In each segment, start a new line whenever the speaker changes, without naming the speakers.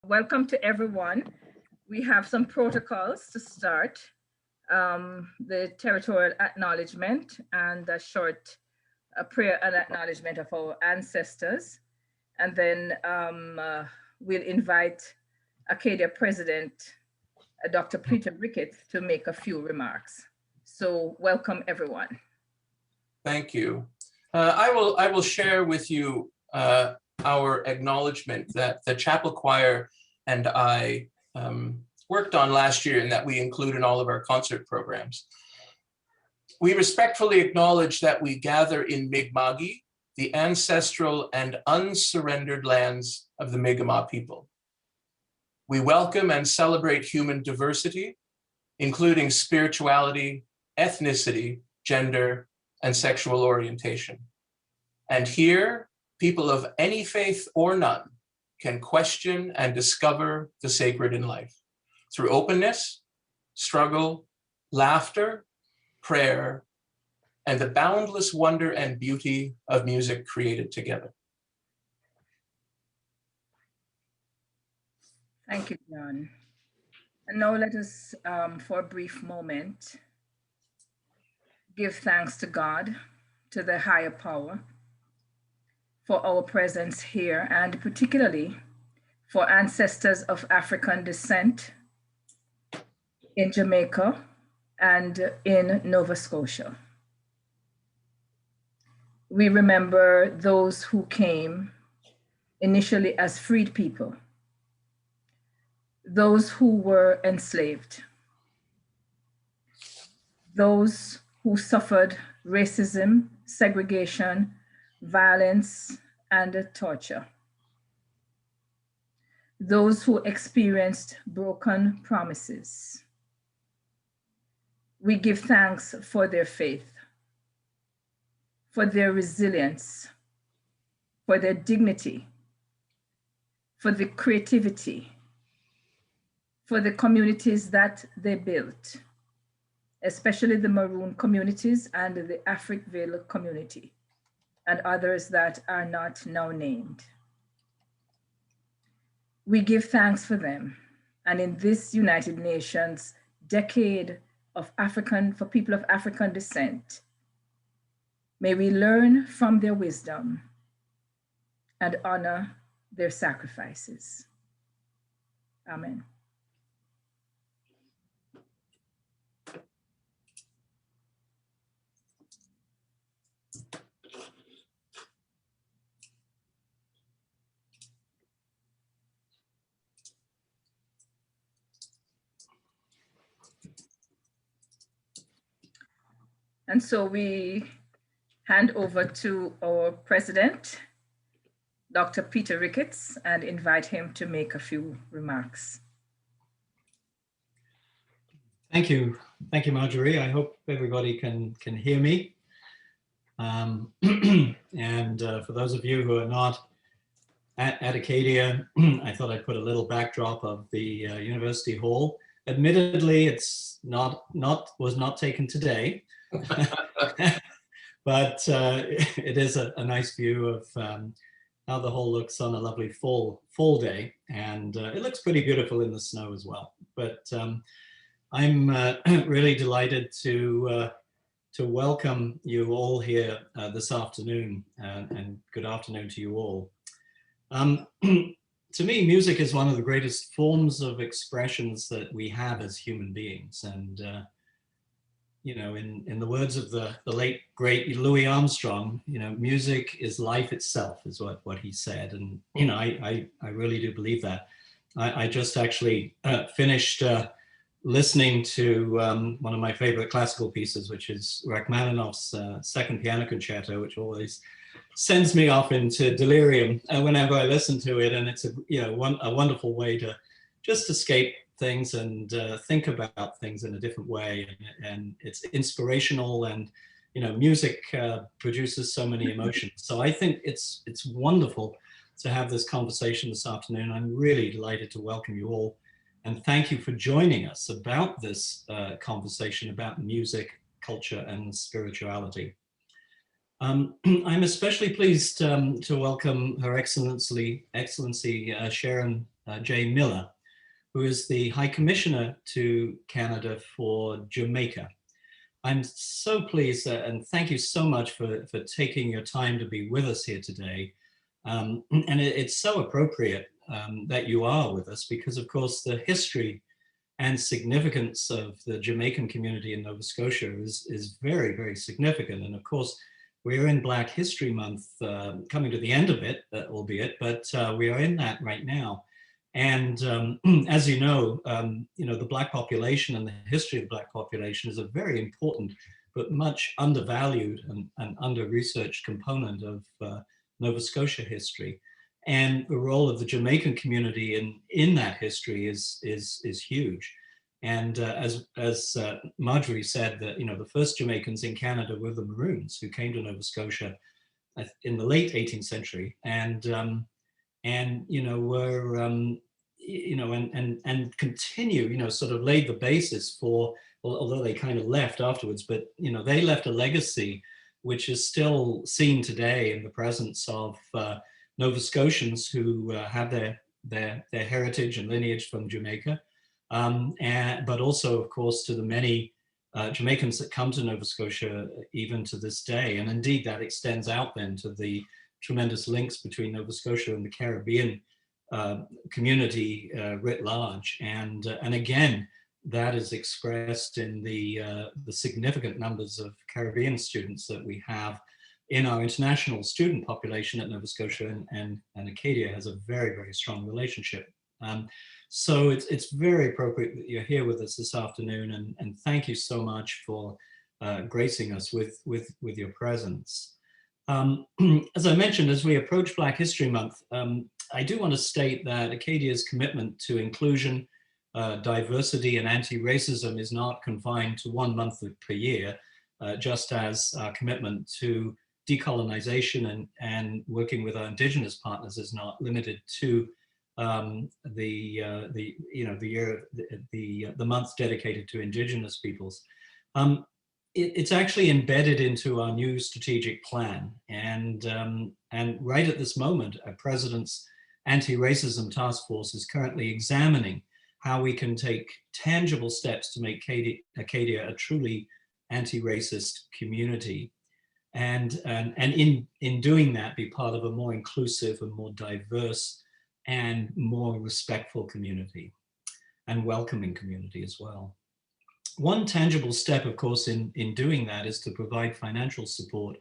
welcome to everyone. We have some protocols to start. The Territorial Acknowledgement and a short prayer and acknowledgement of our ancestors. And then we'll invite Acadia President, Dr. Peter Ricketts, to make a few remarks. So welcome everyone.
Thank you. I will share with you our acknowledgement that the chapel choir and I worked on last year and that we include in all of our concert programs. We respectfully acknowledge that we gather in Mi'kma'ki, the ancestral and unsurrendered lands of the Mi'kmaq people. We welcome and celebrate human diversity, including spirituality, ethnicity, gender, and sexual orientation. And here, people of any faith or none can question and discover the sacred in life through openness, struggle, laughter, prayer, and the boundless wonder and beauty of music created together.
Thank you, John. And now let us, for a brief moment, give thanks to God, to the higher power, for our presence here, and particularly for ancestors of African descent in Jamaica and in Nova Scotia. We remember those who came initially as freed people, those who were enslaved, those who suffered racism, segregation, violence, and torture, those who experienced broken promises. We give thanks for their faith, for their resilience, for their dignity, for the creativity, for the communities that they built, especially the Maroon communities and the Africville community, and others that are not now named. We give thanks for them. And in this United Nations decade of for people of African descent, may we learn from their wisdom and honor their sacrifices. Amen. And so we hand over to our president, Dr. Peter Ricketts, and invite him to make a few remarks.
Thank you, Marjorie. I hope everybody can hear me. And for those of you who are not at Acadia, I thought I'd put a little backdrop of the University Hall. Admittedly, it's was not taken today. But it is a nice view of how the hall looks on a lovely fall day, and it looks pretty beautiful in the snow as well. But I'm really delighted to welcome you all here this afternoon, and good afternoon to you all. To me, music is one of the greatest forms of expressions that we have as human beings, and you know, in the words of the late great Louis Armstrong, you know, music is life itself, is what he said, and you know, I really do believe that. I just actually finished listening to one of my favorite classical pieces, which is Rachmaninoff's Second Piano Concerto, which always sends me off into delirium whenever I listen to it, and it's a wonderful way to just escape things and think about things in a different way, and it's inspirational, and you know, music produces so many emotions. So I think it's wonderful to have this conversation this afternoon. I'm really delighted to welcome you all, and thank you for joining us about this conversation about music, culture, and spirituality. I'm especially pleased to welcome Her Excellency Sharon J. Miller, who is the High Commissioner to Canada for Jamaica. I'm so pleased and thank you so much for taking your time to be with us here today. And it's so appropriate that you are with us because, of course, the history and significance of the Jamaican community in Nova Scotia is very, very significant. And of course, we're in Black History Month, coming to the end of it, albeit, but we are in that right now. And as you know, the Black population and the history of the Black population is a very important, but much undervalued and under-researched component of Nova Scotia history. And the role of the Jamaican community in that history is huge. And as Marjorie said, that the first Jamaicans in Canada were the Maroons, who came to Nova Scotia in the late 18th century, and continue, sort of laid the basis for, although they kind of left afterwards, but they left a legacy which is still seen today in the presence of Nova Scotians who have their heritage and lineage from Jamaica, but also, of course, to the many Jamaicans that come to Nova Scotia even to this day. And indeed, that extends out then to the tremendous links between Nova Scotia and the Caribbean community writ large. And again, that is expressed in the significant numbers of Caribbean students that we have in our international student population at Nova Scotia, and Acadia has a very, very strong relationship. So it's very appropriate that you're here with us this afternoon, and thank you so much for gracing us with your presence. As I mentioned, as we approach Black History Month, I do want to state that Acadia's commitment to inclusion, diversity, and anti-racism is not confined to 1 month per year, just as our commitment to decolonization and working with our Indigenous partners is not limited to the month dedicated to Indigenous peoples. It's actually embedded into our new strategic plan, and right at this moment, our President's Anti-Racism Task Force is currently examining how we can take tangible steps to make Acadia a truly anti-racist community. And in doing that, be part of a more inclusive and more diverse and more respectful community and welcoming community as well. One tangible step, of course, in doing that is to provide financial support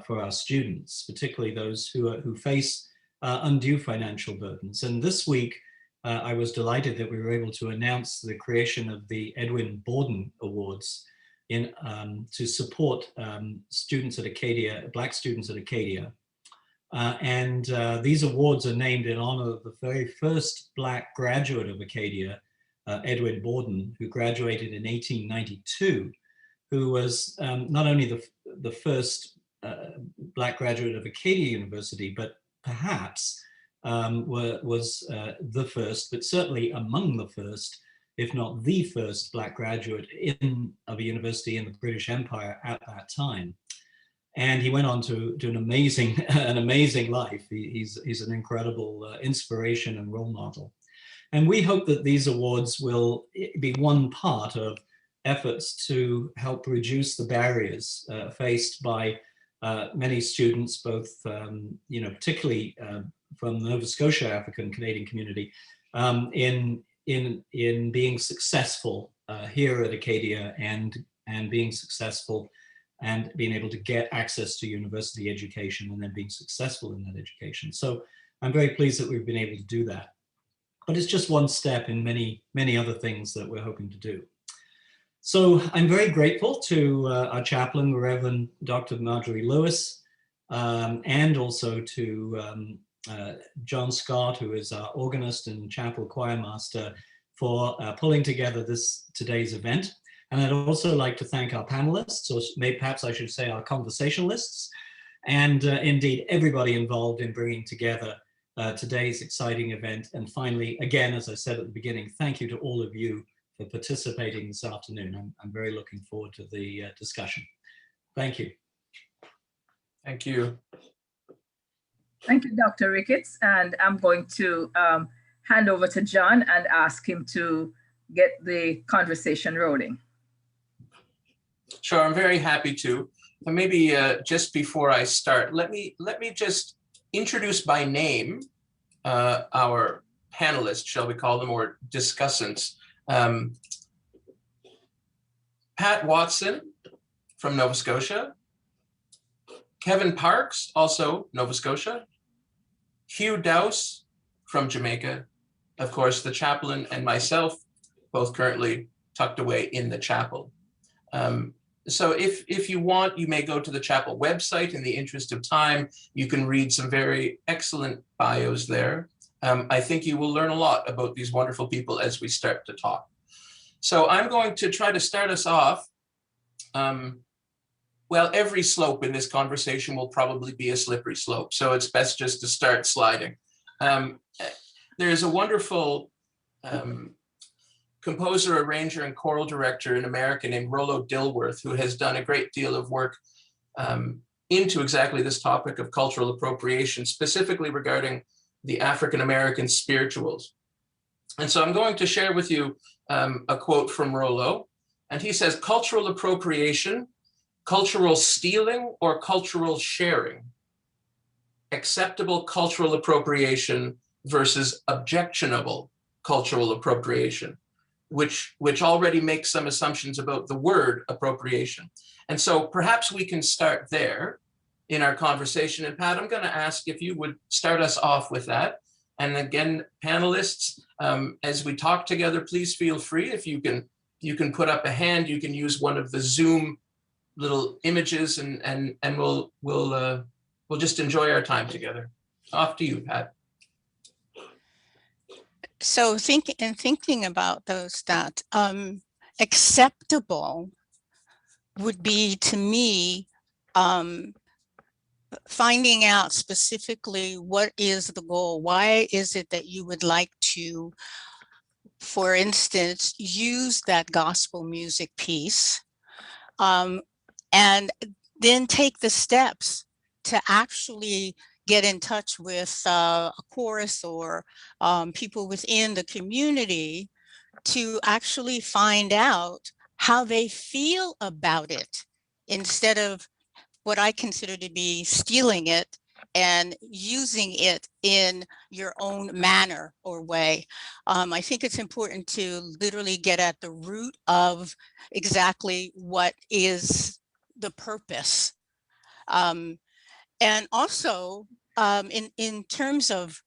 for our students, particularly those who face undue financial burdens. And this week, I was delighted that we were able to announce the creation of the Edwin Borden Awards to support students at Acadia, Black students at Acadia. These awards are named in honor of the very first Black graduate of Acadia, Edwin Borden, who graduated in 1892, who was not only the first Black graduate of Acadia University, but perhaps was the first, but certainly among the first, if not the first, Black graduate of a university in the British Empire at that time. And he went on to do an amazing life. He's an incredible inspiration and role model. And we hope that these awards will be one part of efforts to help reduce the barriers faced by many students, both particularly from the Nova Scotia African Canadian community, in being successful here at Acadia and being successful and being able to get access to university education and then being successful in that education. So I'm very pleased that we've been able to do that. But it's just one step in many, many other things that we're hoping to do. So I'm very grateful to our chaplain, Reverend Dr. Marjorie Lewis, and also to John Scott, who is our organist and chapel choir master, for pulling together today's event. And I'd also like to thank our panelists, or perhaps I should say our conversationalists, and indeed everybody involved in bringing together today's exciting event. And finally, again, as I said at the beginning, thank you to all of you for participating this afternoon. I'm very looking forward to the discussion. Thank you.
Thank you.
Thank you, Dr. Ricketts. And I'm going to hand over to John and ask him to get the conversation rolling.
Sure, I'm very happy to. And maybe just before I start, let me just introduce by name our panelists, shall we call them, or discussants. Pat Watson from Nova Scotia, Kevin Parks, also Nova Scotia, Hugh Douse from Jamaica, of course, the chaplain and myself, both currently tucked away in the chapel. So if you want, you may go to the chapel website. In the interest of time, you can read some very excellent bios there. I think you will learn a lot about these wonderful people as we start to talk. So I'm going to try to start us off. Well, every slope in this conversation will probably be a slippery slope, so it's best just to start sliding. There's a wonderful composer, arranger, and choral director in America named Rollo Dilworth, who has done a great deal of work into exactly this topic of cultural appropriation, specifically regarding the African-American spirituals. And so I'm going to share with you a quote from Rollo, and he says, "Cultural appropriation, cultural stealing, or cultural sharing? Acceptable cultural appropriation versus objectionable cultural appropriation," which already makes some assumptions about the word appropriation. And so perhaps we can start there in our conversation. And Pat, I'm going to ask if you would start us off with that. And again, panelists, as we talk together, please feel free. If you can put up a hand, you can use one of the Zoom little images, and we'll just enjoy our time together. Off to you, Pat.
So thinking about those, that acceptable would be, to me, finding out specifically what is the goal. Why is it that you would like to, for instance, use that gospel music piece, and then take the steps to actually get in touch with a chorus or people within the community to actually find out how they feel about it, instead of what I consider to be stealing it and using it in your own manner or way. I think it's important to literally get at the root of exactly what is the purpose. And also, in terms of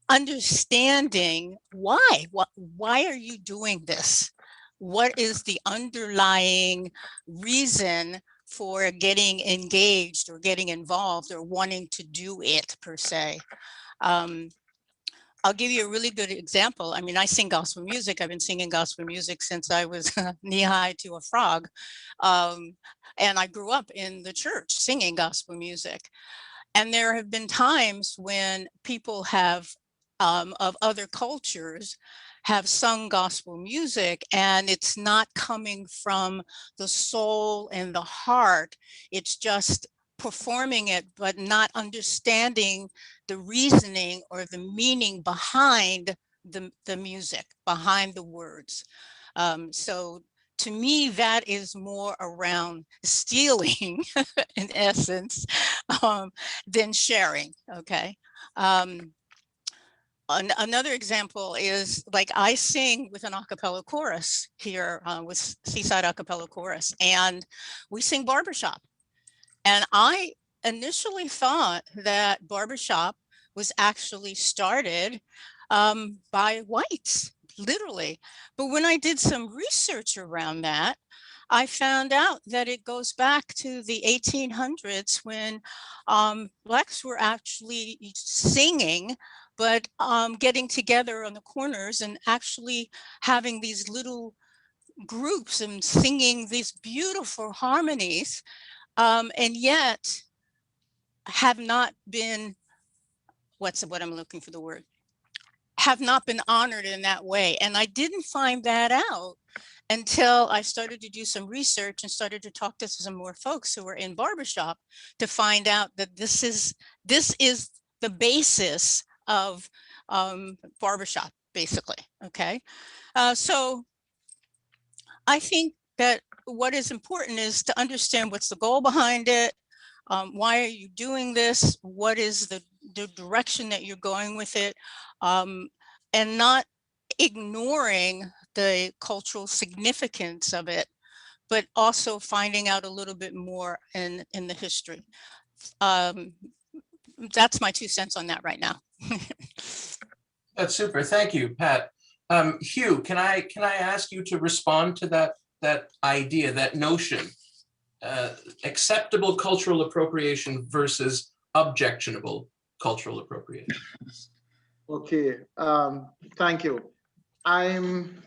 understanding why are you doing this? What is the underlying reason for getting engaged or getting involved or wanting to do it, per se? I'll give you a really good example. I mean, I sing gospel music. I've been singing gospel music since I was knee-high to a frog. And I grew up in the church singing gospel music. And there have been times when people have, of other cultures, have sung gospel music, and it's not coming from the soul and the heart. It's just performing it, but not understanding the reasoning or the meaning behind the music, behind the words. So to me, that is more around stealing, in essence, than sharing, okay? Another example is, like, I sing with an a cappella chorus here with Seaside A Cappella Chorus, and we sing barbershop. And I initially thought that barbershop was actually started by whites, literally. But when I did some research around that, I found out that it goes back to the 1800s when Blacks were actually singing, but getting together on the corners and actually having these little groups and singing these beautiful harmonies, and yet have not been, what I'm looking for the word, have not been honored in that way. And I didn't find that out until I started to do some research and started to talk to some more folks who were in barbershop to find out that this is the basis of barbershop, basically. Okay, so I think that what is important is to understand what's the goal behind it. Why are you doing this? What is the direction that you're going with it? And not ignoring the cultural significance of it, but also finding out a little bit more in the history. That's my 2 cents on that right now.
That's super. Thank you, Pat. Hugh, can I ask you to respond to that idea, that notion, acceptable cultural appropriation versus objectionable cultural appropriation?
Okay, thank you. I'm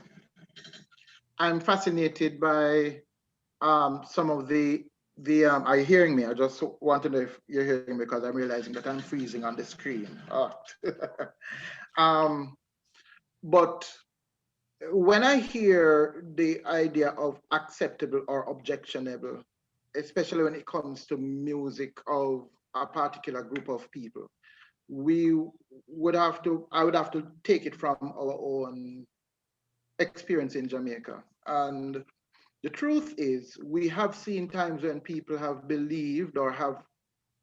fascinated by some of the are you hearing me? I just want to know if you're hearing me, because I'm realizing that I'm freezing on the screen. But when I hear the idea of acceptable or objectionable, especially when it comes to music of a particular group of people, I would have to take it from our own experience in Jamaica. And the truth is, we have seen times when people have believed or have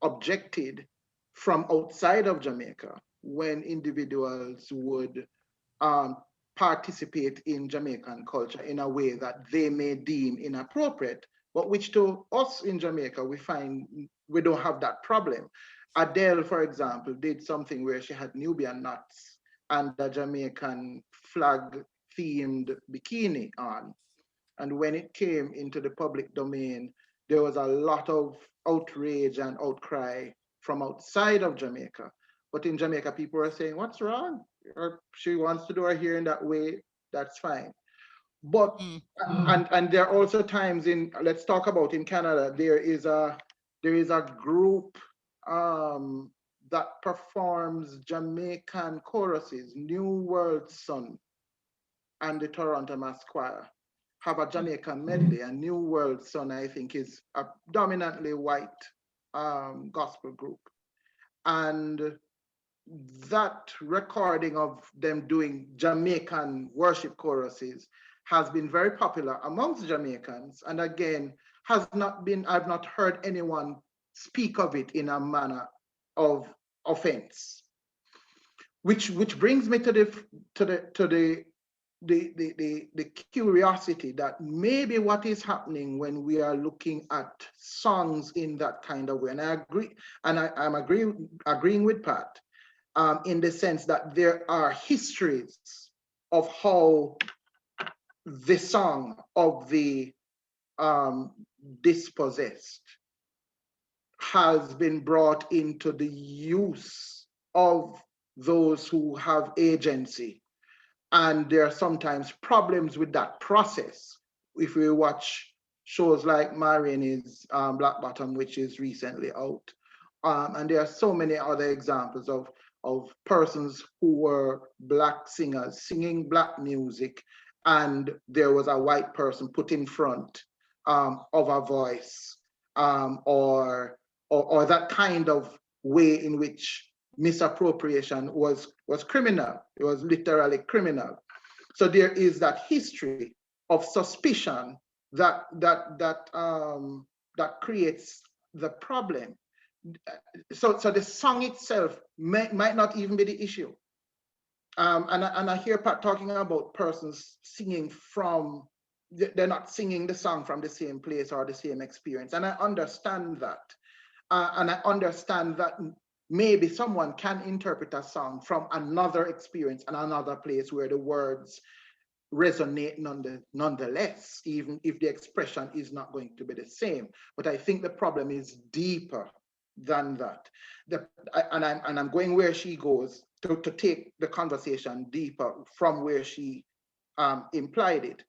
objected from outside of Jamaica when individuals would participate in Jamaican culture in a way that they may deem inappropriate, but which to us in Jamaica, we find we don't have that problem. Adele, for example, did something where she had Nubian knots and a Jamaican flag themed bikini on. And when it came into the public domain, there was a lot of outrage and outcry from outside of Jamaica. But in Jamaica, people were saying, what's wrong? She wants to do her hair in that way, that's fine. But, and there are also times let's talk about in Canada, there is a group that performs Jamaican choruses, New World Sun and the Toronto Mass Choir have a Jamaican medley, and New World Sun, I think, is a dominantly white gospel group. And that recording of them doing Jamaican worship choruses has been very popular amongst Jamaicans. And again, I've not heard anyone speak of it in a manner of offense. Which brings me to the curiosity that maybe what is happening when we are looking at songs in that kind of way. And I agree, and I'm agreeing with Pat in the sense that there are histories of how the song of the dispossessed has been brought into the use of those who have agency. And there are sometimes problems with that process. If we watch shows like Mario's Black Bottom, which is recently out, and there are so many other examples of persons who were Black singers singing Black music, and there was a white person put in front of a voice, or that kind of way in which misappropriation was criminal. It was literally criminal. So there is that history of suspicion that creates the problem. So the song itself might not even be the issue. And I hear Pat talking about persons singing from, they're not singing the song from the same place or the same experience. And I understand that. And I understand that maybe someone can interpret a song from another experience and another place where the words resonate nonetheless, even if the expression is not going to be the same. But I think the problem is deeper than that. And I'm going where she goes to take the conversation deeper from where she implied it,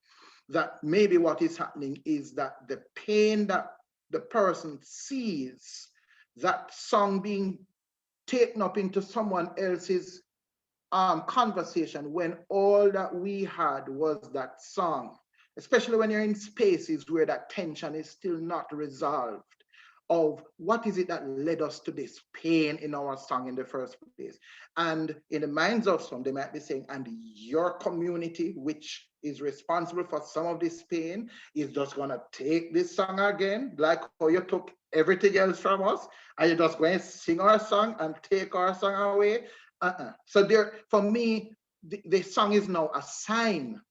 that maybe what is happening is that the pain that the person sees, that song being taken up into someone else's conversation when all that we had was that song, especially when you're in spaces where that tension is still not resolved. of what is it that led us to this pain in our song in the first place. And in the minds of some, they might be saying, and your community, which is responsible for some of this pain, is just gonna take this song again, like how you took everything else from us, and you're just going to sing our song and take our song away. So there, for me, the song is now a sign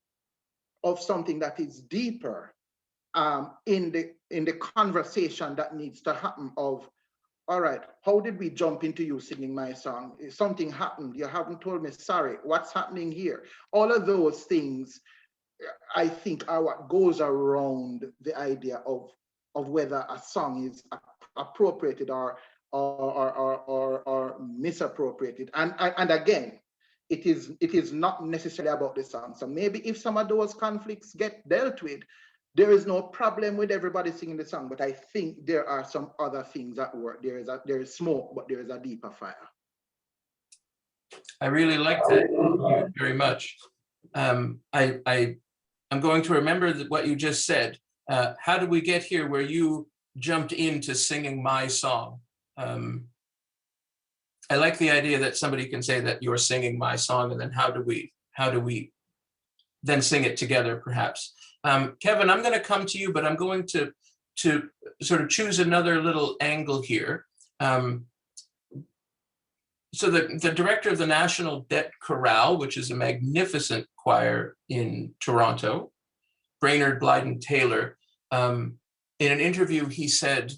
of something that is deeper in the conversation that needs to happen of, all right, how did we jump into you singing my song? Something happened, you haven't told me, sorry, what's happening here? All of those things, I think, are what goes around the idea of whether a song is appropriated or misappropriated. And again, it is not necessarily about the song. So maybe if some of those conflicts get dealt with, there is no problem with everybody singing the song, but I think there are some other things at work. There is smoke, but there is a deeper fire.
I really like that. Thank you very much. I'm going to remember what you just said. How did we get here where you jumped into singing my song? I like the idea that somebody can say that you're singing my song, and then how do we then sing it together, perhaps? Kevin, I'm going to come to you, but I'm going to sort of choose another little angle here. So the director of the National Debt Chorale, which is a magnificent choir in Toronto, Brainerd Blyden Taylor, in an interview, he said,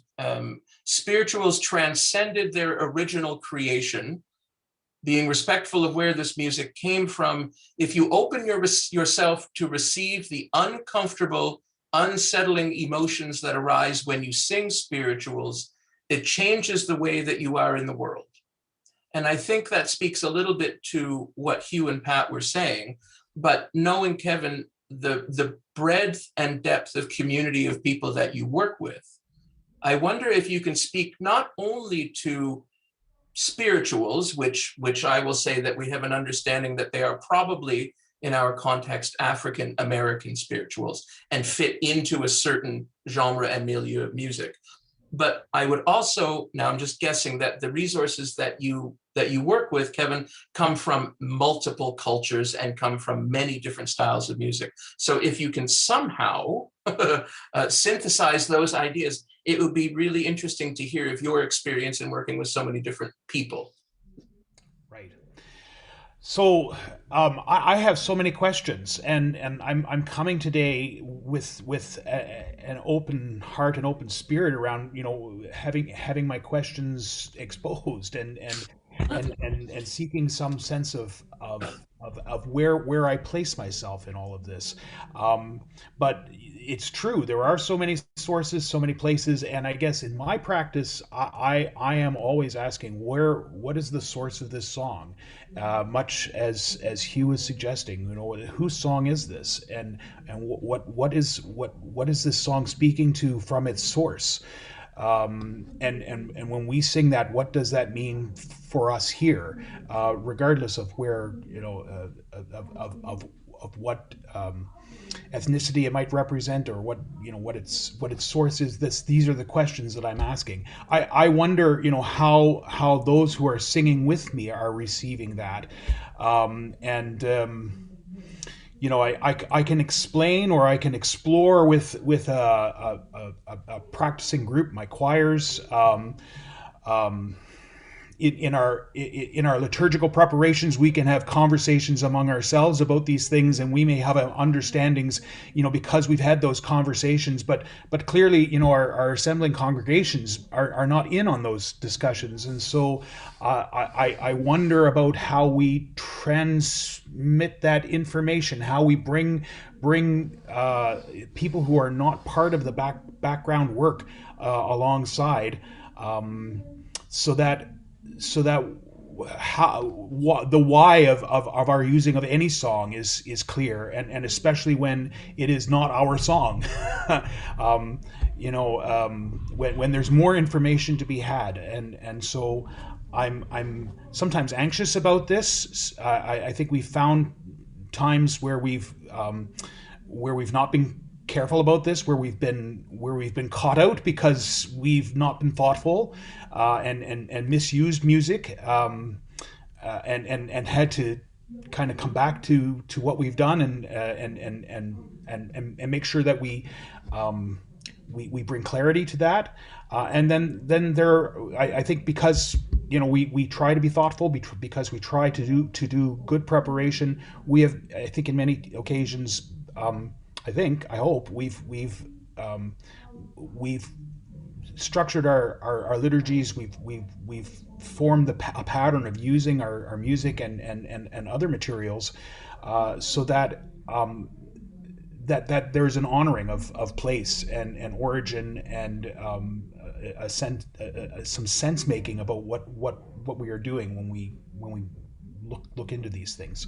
spirituals transcended their original creation, being respectful of where this music came from. If you open yourself to receive the uncomfortable, unsettling emotions that arise when you sing spirituals, it changes the way that you are in the world. And I think that speaks a little bit to what Hugh and Pat were saying, but knowing, Kevin, the breadth and depth of community of people that you work with, I wonder if you can speak not only to spirituals, which I will say that we have an understanding that they are probably, in our context, African American spirituals and fit into a certain genre and milieu of music. But I would also, now I'm just guessing, that the resources that you work with, Kevin, come from multiple cultures and come from many different styles of music. So if you can somehow synthesize those ideas, it would be really interesting to hear of your experience in working with so many different people.
Right. So I have so many questions, and I'm coming today with an open heart and open spirit around, having my questions exposed and seeking some sense of where I place myself in all of this. But it's true, there are so many sources, so many places, and I guess in my practice, I am always asking, what is the source of this song? Much as Hugh is suggesting, whose song is this, and what is this song speaking to from its source? And when we sing that, what does that mean for us here, regardless of where, of what ethnicity it might represent, or what its source is. These are the questions that I'm asking. I wonder, how those who are singing with me are receiving that, I can explain, or I can explore with a practicing group, my choirs. In our liturgical preparations, we can have conversations among ourselves about these things, and we may have understandings, because we've had those conversations. But clearly, our assembling congregations are not in on those discussions, and so I wonder about how we transmit that information, how we bring people who are not part of the background work alongside, so that the why of our using of any song is clear, and especially when it is not our song. When there's more information to be had, and so I'm sometimes anxious about this. I think we've found times where we've not been careful about this, where we've been caught out because we've not been thoughtful, and misused music, and had to kind of come back to what we've done, and make sure that we bring clarity to that, and then I think, because we try to be thoughtful, because we try to do good preparation. We have, I think, in many occasions, I hope we've structured our liturgies. We've formed a pattern of using our music and other materials, so that that there's an honoring of place and origin, and some sense making about what we are doing when we look into these things.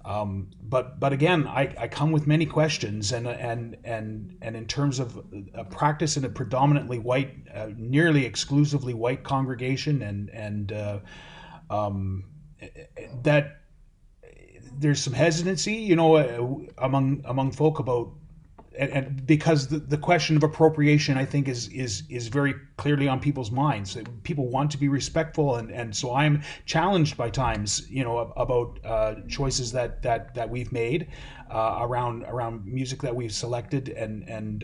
But again, I come with many questions, and in terms of a practice in a predominantly white, nearly exclusively white congregation, and that there's some hesitancy, among folk about, and because the question of appropriation, I think, is very clearly on people's minds. People want to be respectful, and so I'm challenged by times, about choices that we've made around music that we've selected, and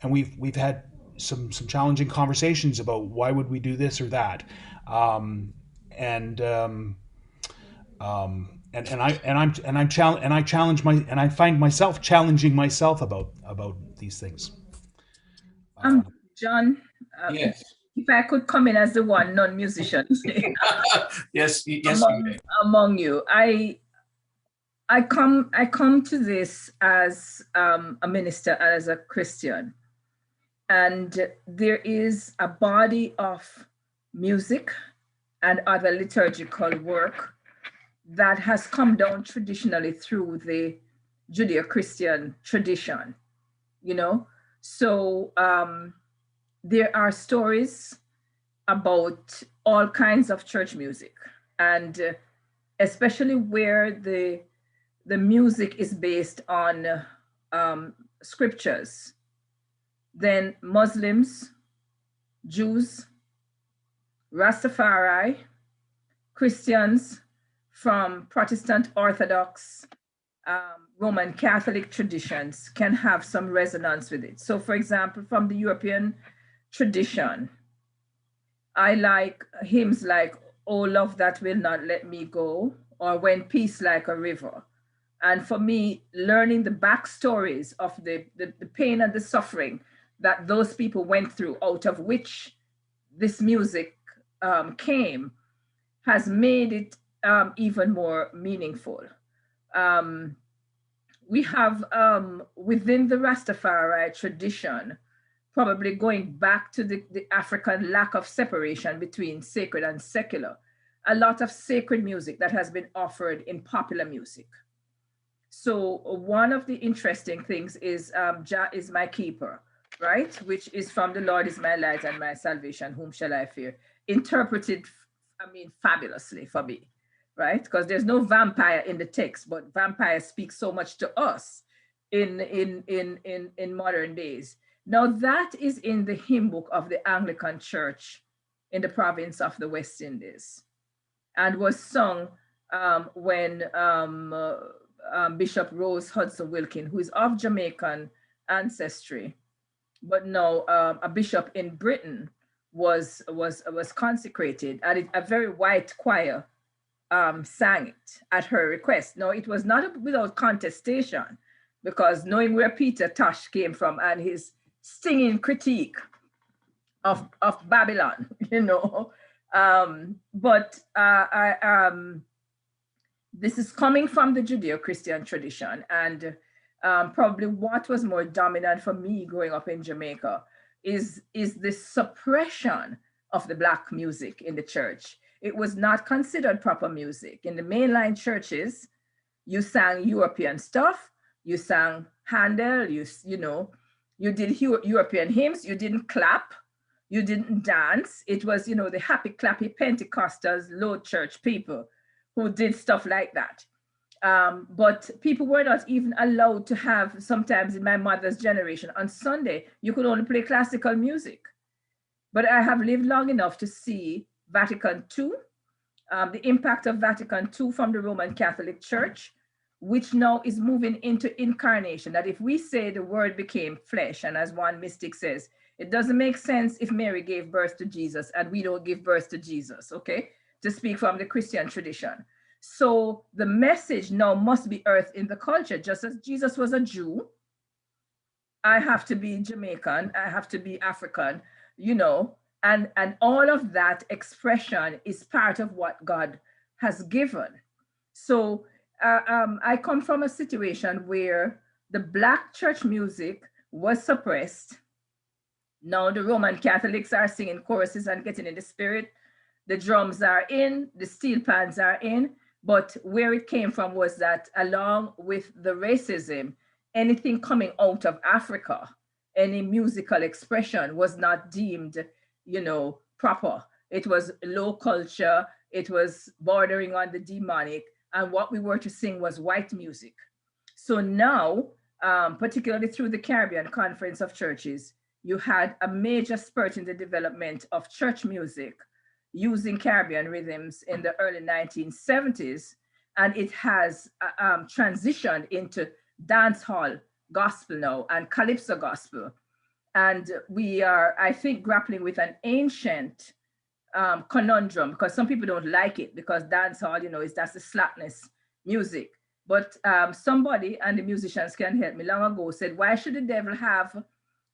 we've had some challenging conversations about why would we do this or that, I find myself challenging myself about these things.
John,
Yes.
if I could come in as the one non-musician
Yes,
among you, I come to this as a minister, as a Christian, and there is a body of music and other liturgical work that has come down traditionally through the Judeo-Christian tradition, So there are stories about all kinds of church music, and especially where the music is based on scriptures, then Muslims, Jews, Rastafari, Christians, from Protestant Orthodox, Roman Catholic traditions can have some resonance with it. So, for example, from the European tradition, I like hymns like "Oh Love That Will Not Let Me Go" or "When Peace Like a River." And for me, learning the backstories of the pain and the suffering that those people went through, out of which this music came, has made it even more meaningful. We have within the Rastafari tradition, probably going back to the African lack of separation between sacred and secular, a lot of sacred music that has been offered in popular music. So one of the interesting things is Jah is my keeper, right? Which is from "The Lord is my light and my salvation, whom shall I fear?" Interpreted, fabulously for me. Right? Because there's no vampire in the text, but vampires speak so much to us in modern days. Now that is in the hymn book of the Anglican Church in the province of the West Indies, and was sung when Bishop Rose Hudson Wilkin, who is of Jamaican ancestry, but now a bishop in Britain, was consecrated, and a very white choir sang it at her request. Now, it was not without contestation, because knowing where Peter Tosh came from and his stinging critique of Babylon, this is coming from the Judeo-Christian tradition, and probably what was more dominant for me growing up in Jamaica is the suppression of the Black music in the church. It was not considered proper music. In the mainline churches, you sang European stuff, you sang Handel, you did European hymns, you didn't clap, you didn't dance. It was, the happy clappy Pentecostals, low church people who did stuff like that. But people were not even allowed to have, sometimes in my mother's generation, on Sunday, you could only play classical music. But I have lived long enough to see Vatican II, the impact of Vatican II from the Roman Catholic Church, which now is moving into incarnation. That if we say the word became flesh, and as one mystic says, it doesn't make sense if Mary gave birth to Jesus and we don't give birth to Jesus, okay? To speak from the Christian tradition. So the message now must be earthed in the culture. Just as Jesus was a Jew, I have to be Jamaican, I have to be African, you know, and all of that expression is part of what God has given. So I come from a situation where the Black church music was suppressed. Now the Roman Catholics are singing choruses and getting in the spirit. The drums are in, the steel pans are in, but where it came from was that along with the racism, anything coming out of Africa, any musical expression was not deemed, you know, proper. It was low culture, it was bordering on the demonic, and what we were to sing was white music. So now, particularly through the Caribbean Conference of Churches, you had a major spurt in the development of church music using Caribbean rhythms in the early 1970s, and it has transitioned into dancehall gospel now and calypso gospel. And we are, I think, grappling with an ancient conundrum, because some people don't like it because dancehall, you know, that's the slackness music. But somebody, and the musicians can help me, long ago said, why should the devil have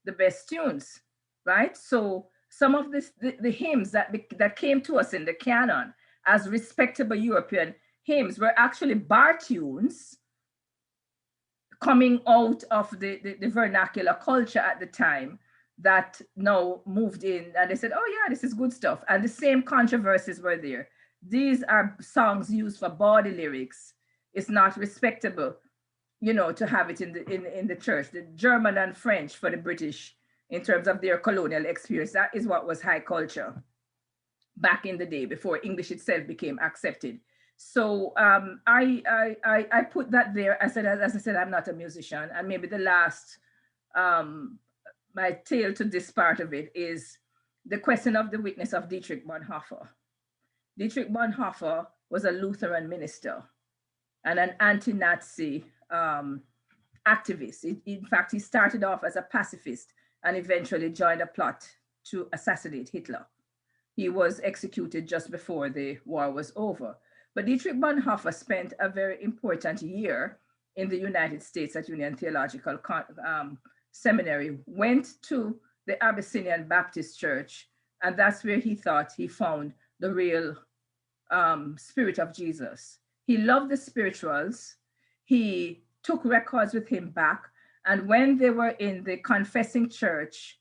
the best tunes, right? So some of the hymns that came to us in the canon as respectable European hymns were actually bar tunes coming out of the vernacular culture at the time that now moved in, and they said, oh yeah, this is good stuff. And the same controversies were there. These are songs used for bawdy lyrics. It's not respectable, you know, to have it in the church. The German and French for the British, in terms of their colonial experience, that is what was high culture back in the day before English itself became accepted. So I put that there. As I said, I'm not a musician, and maybe the last my tale to this part of it is the question of the witness of Dietrich Bonhoeffer. Dietrich Bonhoeffer was a Lutheran minister and an anti-Nazi activist. In fact, he started off as a pacifist and eventually joined a plot to assassinate Hitler. He was executed just before the war was over. But Dietrich Bonhoeffer spent a very important year in the United States at Union Theological Seminary, went to the Abyssinian Baptist Church, and that's where he thought he found the real spirit of Jesus. He loved the spirituals. He took records with him back, and when they were in the confessing church,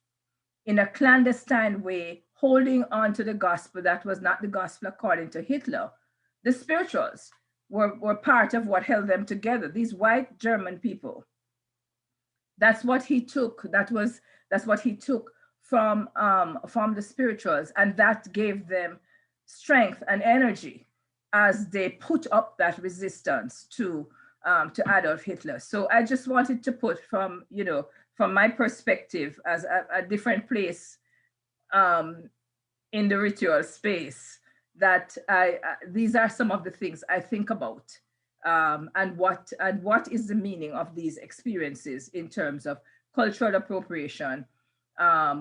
in a clandestine way, holding on to the gospel that was not the gospel according to Hitler, the spirituals were part of what held them together, these white German people. That's what he took. That's what he took from the spirituals, and that gave them strength and energy as they put up that resistance to Adolf Hitler. So I just wanted to put from my perspective as a different place in the ritual space, that these are some of the things I think about. And what is the meaning of these experiences in terms of cultural appropriation,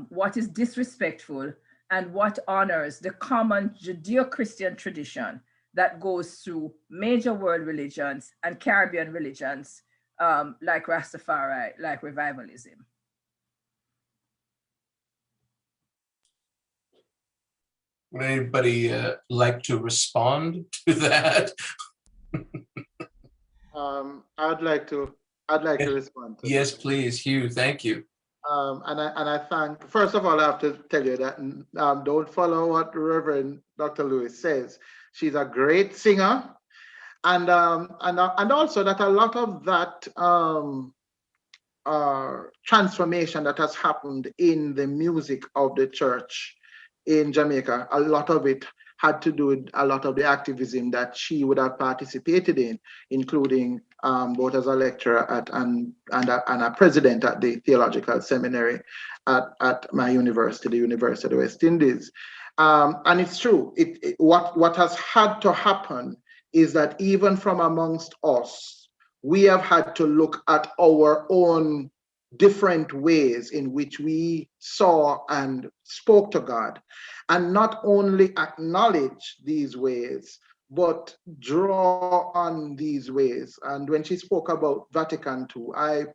what is disrespectful, and what honors the common Judeo-Christian tradition that goes through major world religions and Caribbean religions like Rastafari, like revivalism.
Would anybody like to respond to that?
I'd like to respond to
yes,
that.
Please, Hugh. Thank you.
And I thank. First of all, I have to tell you that don't follow what Reverend Dr. Lewis says. She's a great singer, and also that a lot of that transformation that has happened in the music of the church in Jamaica, a lot of it had to do with a lot of the activism that she would have participated in, including both as a lecturer and a president at the Theological Seminary at my university, the University of the West Indies. And it's true, what has had to happen is that even from amongst us, we have had to look at our own different ways in which we saw and spoke to God, and not only acknowledge these ways, but draw on these ways. And when she spoke about Vatican II, I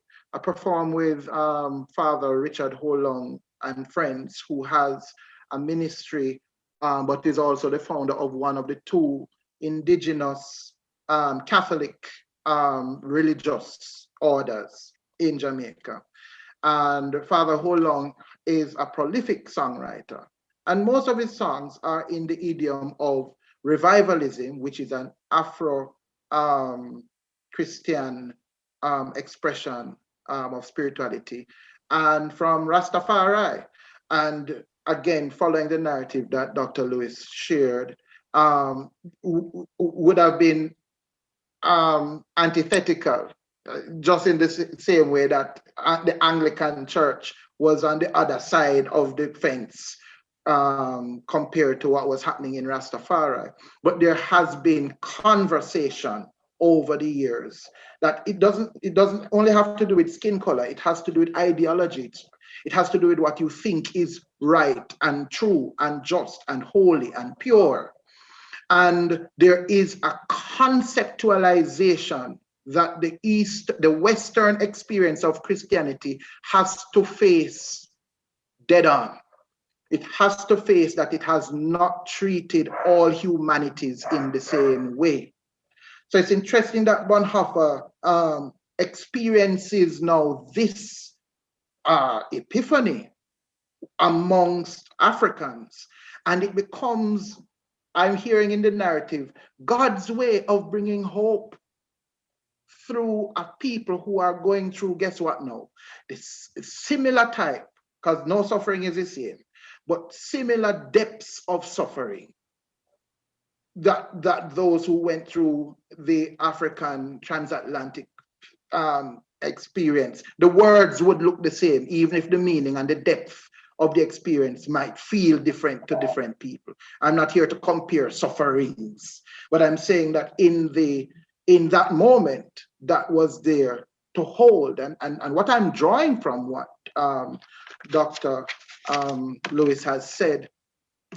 performed with Father Richard Holong and friends, who has a ministry, but is also the founder of one of the two indigenous Catholic religious orders in Jamaica. And Father Holong is a prolific songwriter. And most of his songs are in the idiom of revivalism, which is an Afro-Christian expression of spirituality, and from Rastafari. And again, following the narrative that Dr. Lewis shared, would have been antithetical, just in the same way that the Anglican Church was on the other side of the fence compared to what was happening in Rastafari. But there has been conversation over the years that it doesn't only have to do with skin color, it has to do with ideology. It has to do with what you think is right and true and just and holy and pure. And there is a conceptualization that the Western experience of Christianity has to face dead on. It has to face that it has not treated all humanities in the same way. So it's interesting that Bonhoeffer experiences now this epiphany amongst Africans, and it becomes, I'm hearing in the narrative, God's way of bringing hope through a people who are going through, guess what now? This similar type, because no suffering is the same, but similar depths of suffering that those who went through the African transatlantic experience. The words would look the same, even if the meaning and the depth of the experience might feel different to different people. I'm not here to compare sufferings, but I'm saying that in that moment that was there to hold, and what I'm drawing from what Dr. Lewis has said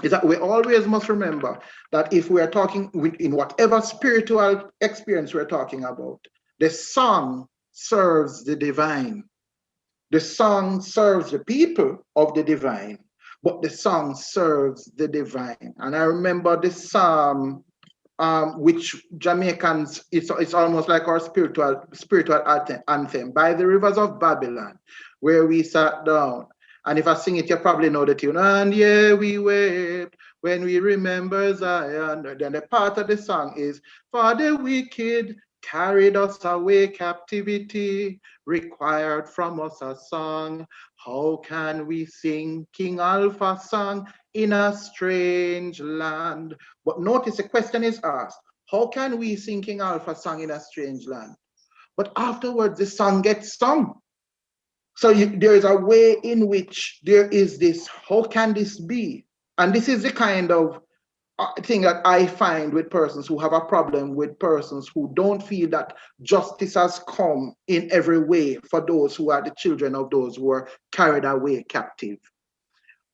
is that we always must remember that if we are talking in whatever spiritual experience we're talking about, the song serves the divine. The song serves the people of the divine, but the song serves the divine. And I remember this psalm, which Jamaicans, it's almost like our spiritual anthem, by the rivers of Babylon, where we sat down. And if I sing it, you probably know the tune. And yeah, we wept when we remember Zion. Then the part of the song is, for the wicked carried us away captivity, required from us a song. How can we sing King Alpha's song in a strange land? But notice the question is asked, how can we sing King Alpha's song in a strange land? But afterwards, the song gets sung. So there is a way in which there is this, how can this be? And this is the kind of thing that I find with persons who have a problem with persons who don't feel that justice has come in every way for those who are the children of those who are carried away captive.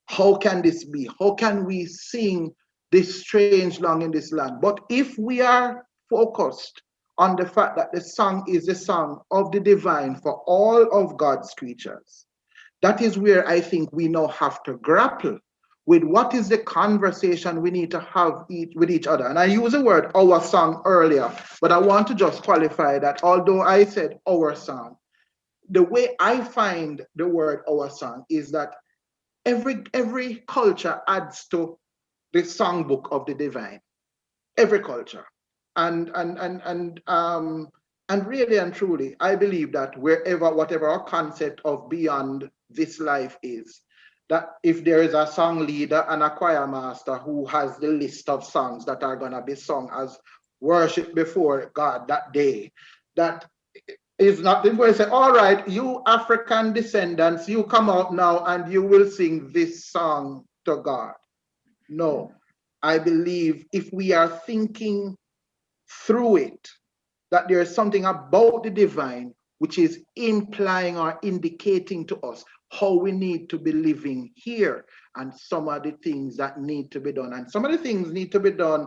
How can this be? How can we sing this strange song in this land? But if we are focused on the fact that the song is the song of the divine for all of God's creatures, that is where I think we now have to grapple with what is the conversation we need to have with each other. And I use the word our song earlier, but I want to just qualify that although I said our song, the way I find the word our song is that every culture adds to the songbook of the divine, every culture. And really and truly, I believe that whatever our concept of beyond this life is, that if there is a song leader and a choir master who has the list of songs that are going to be sung as worship before God that day, that is not going to say, all right, you African descendants, you come out now and you will sing this song to God. No, I believe if we are thinking through it, that there is something about the divine which is implying or indicating to us how we need to be living here and some of the things that need to be done. And some of the things need to be done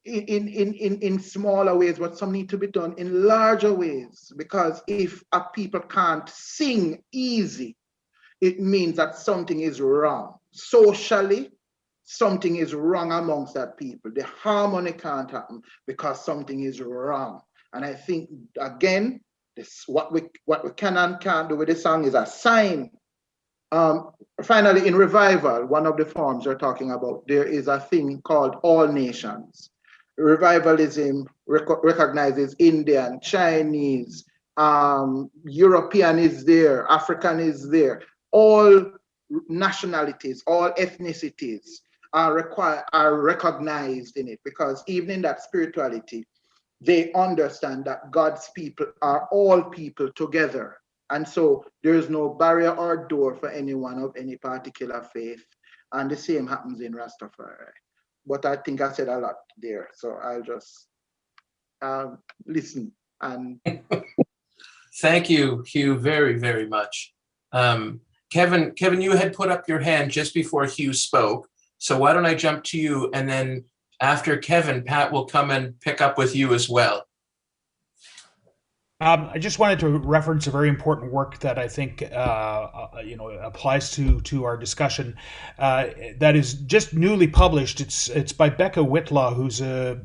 in smaller ways, but some need to be done in larger ways. Because if a people can't sing easy, it means that something is wrong. Socially, something is wrong amongst that people. The harmony can't happen because something is wrong. And I think, again, this, what we can and can't do with the song is a sign. Finally, in revival, one of the forms you're talking about, there is a thing called all nations. Revivalism recognizes Indian, Chinese, European is there, African is there. All nationalities, all ethnicities are recognized in it, because even in that spirituality, they understand that God's people are all people together. And so there is no barrier or door for anyone of any particular faith. And the same happens in Rastafari. But I think I said a lot there, so I'll just listen. And
thank you, Hugh, very, very much. Kevin, you had put up your hand just before Hugh spoke. So why don't I jump to you, and then after Kevin, Pat will come and pick up with you as well.
I just wanted to reference a very important work that I think applies to our discussion. That is just newly published. It's by Becca Whitlaw, who's a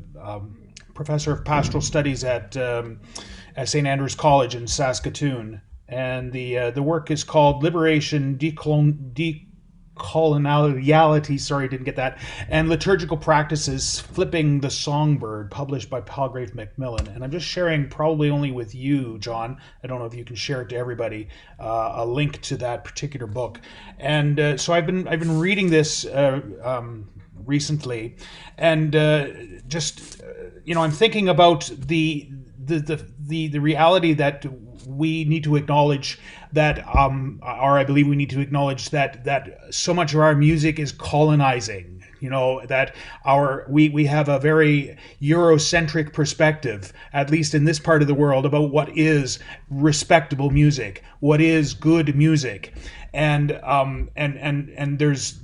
professor of pastoral studies at St. Andrew's College in Saskatoon, and the work is called "Liberation, Decoloniality," sorry, didn't get that, and Liturgical Practices, Flipping the Songbird, published by Palgrave Macmillan. And I'm just sharing, probably only with you, John, I don't know if you can share it to everybody, a link to that particular book. And so I've been reading this recently, and I'm thinking about the reality that we need to acknowledge, that or I believe we need to acknowledge that so much of our music is colonizing. That we have a very Eurocentric perspective, at least in this part of the world, about what is respectable music, what is good music, and there's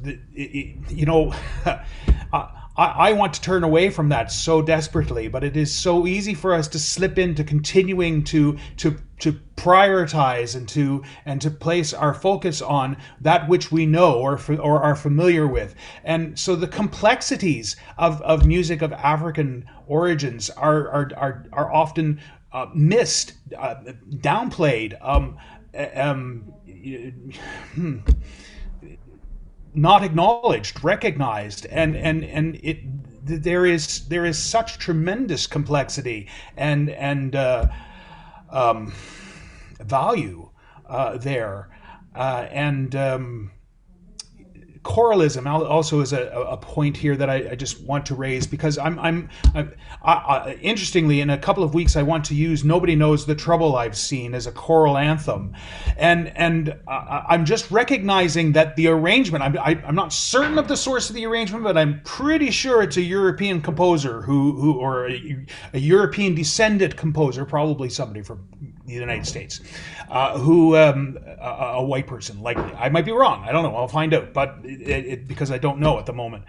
I want to turn away from that so desperately, but it is so easy for us to slip into continuing to prioritize and to place our focus on that which we know or are familiar with. And so the complexities of music of African origins are often missed, downplayed, not acknowledged, recognized, and there is such tremendous complexity and value there, and choralism also is a point here that I just want to raise, because I'm interestingly, in a couple of weeks I want to use "Nobody Knows the Trouble I've Seen" as a choral anthem, and I'm just recognizing that the arrangement, I'm not certain of the source of the arrangement, but I'm pretty sure it's a European composer or a European descended composer, probably somebody from the United States, a white person, likely. I might be wrong. I don't know. I'll find out. But because I don't know at the moment.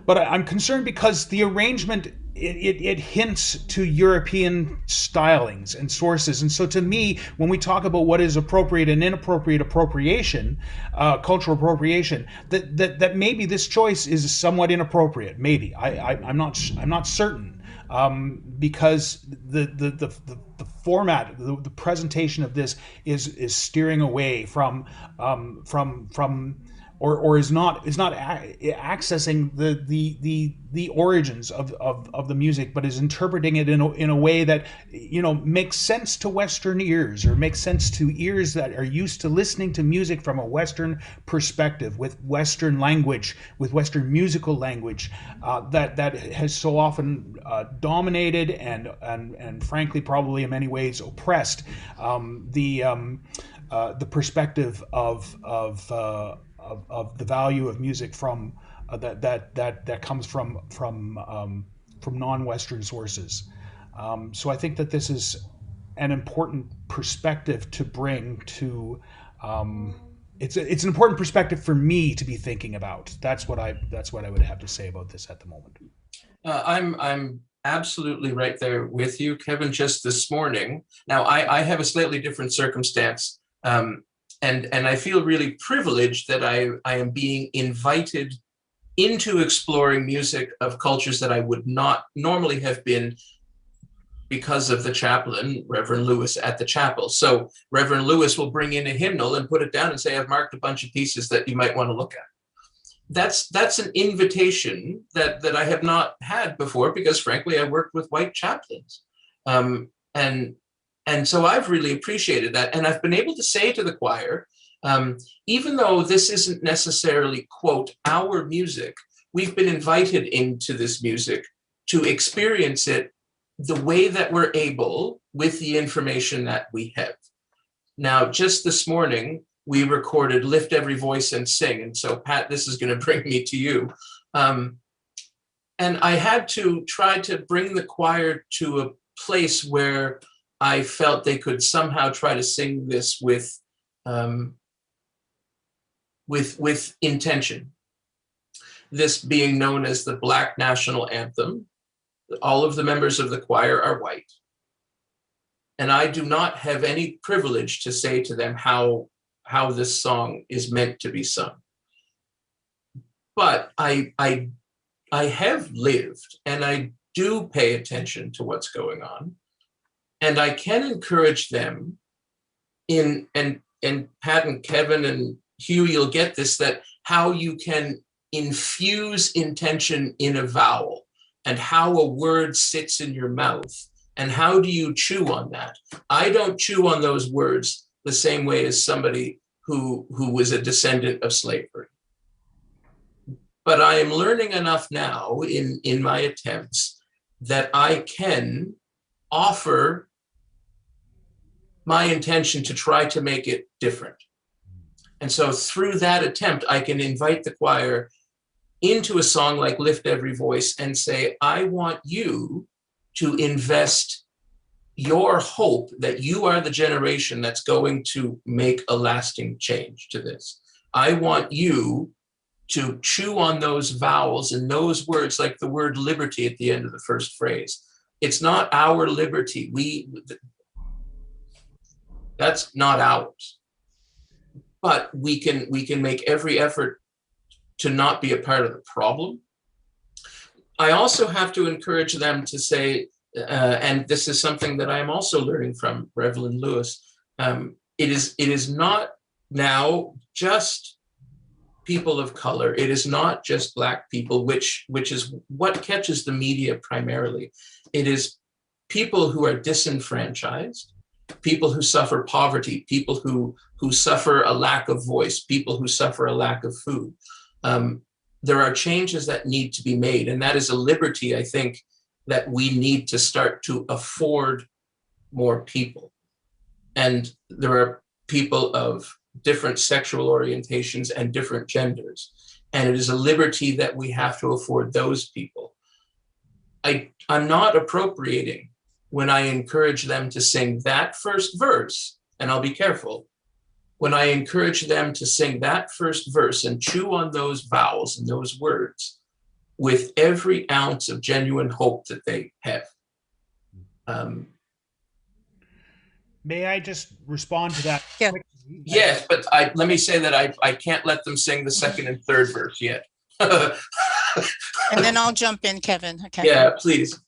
But I'm concerned because the arrangement, it hints to European stylings and sources. And so to me, when we talk about what is appropriate and inappropriate appropriation, cultural appropriation, that maybe this choice is somewhat inappropriate. Maybe I'm not certain, because the format, the presentation of this is steering away from or is not accessing the origins of the music, but is interpreting it in a way that, you know, makes sense to Western ears, or makes sense to ears that are used to listening to music from a Western perspective, with Western language, with Western musical language, that has so often dominated and frankly probably in many ways oppressed the perspective of the value of music from that comes from non-Western sources. So I think that this is an important perspective to bring to. It's an important perspective for me to be thinking about. That's what I would have to say about this at the moment.
I'm absolutely right there with you, Kevin. Just this morning, now I have a slightly different circumstance. And I feel really privileged that I am being invited into exploring music of cultures that I would not normally have been, because of the chaplain, Reverend Lewis, at the chapel. So Reverend Lewis will bring in a hymnal and put it down and say, I've marked a bunch of pieces that you might want to look at. That's an invitation that I have not had before, because frankly, I worked with white chaplains. And so I've really appreciated that. And I've been able to say to the choir, even though this isn't necessarily, quote, our music, we've been invited into this music to experience it the way that we're able with the information that we have. Now, just this morning, we recorded Lift Every Voice and Sing. And so, Pat, this is going to bring me to you. And I had to try to bring the choir to a place where I felt they could somehow try to sing this with intention. This being known as the Black National Anthem. All of the members of the choir are white. And I do not have any privilege to say to them how this song is meant to be sung. But I have lived, and I do pay attention to what's going on. And I can encourage them and Pat and Kevin and Hugh, you'll get this, that how you can infuse intention in a vowel, and how a word sits in your mouth, and how do you chew on that? I don't chew on those words the same way as somebody who was a descendant of slavery. But I am learning enough now in my attempts that I can offer my intention to try to make it different. And so through that attempt, I can invite the choir into a song like Lift Every Voice and say, I want you to invest your hope that you are the generation that's going to make a lasting change to this. I want you to chew on those vowels and those words, like the word liberty at the end of the first phrase. It's not our liberty. That's not ours. But we can make every effort to not be a part of the problem. I also have to encourage them to say, and this is something that I'm also learning from Reverend Lewis, it is not now just people of color. It is not just Black people, which is what catches the media primarily. It is people who are disenfranchised, people who suffer poverty, people who suffer a lack of voice, people who suffer a lack of food. There are changes that need to be made, and that is a liberty, I think, that we need to start to afford more people. And there are people of different sexual orientations and different genders, and it is a liberty that we have to afford those people. I'm not appropriating when I encourage them to sing that first verse, and I'll be careful, when I encourage them to sing that first verse and chew on those vowels and those words with every ounce of genuine hope that they have.
May I just respond to that?
Yeah.
Yes, but let me say that I can't let them sing the second and third verse yet.
And then I'll jump in, Kevin. Okay.
Yeah, please.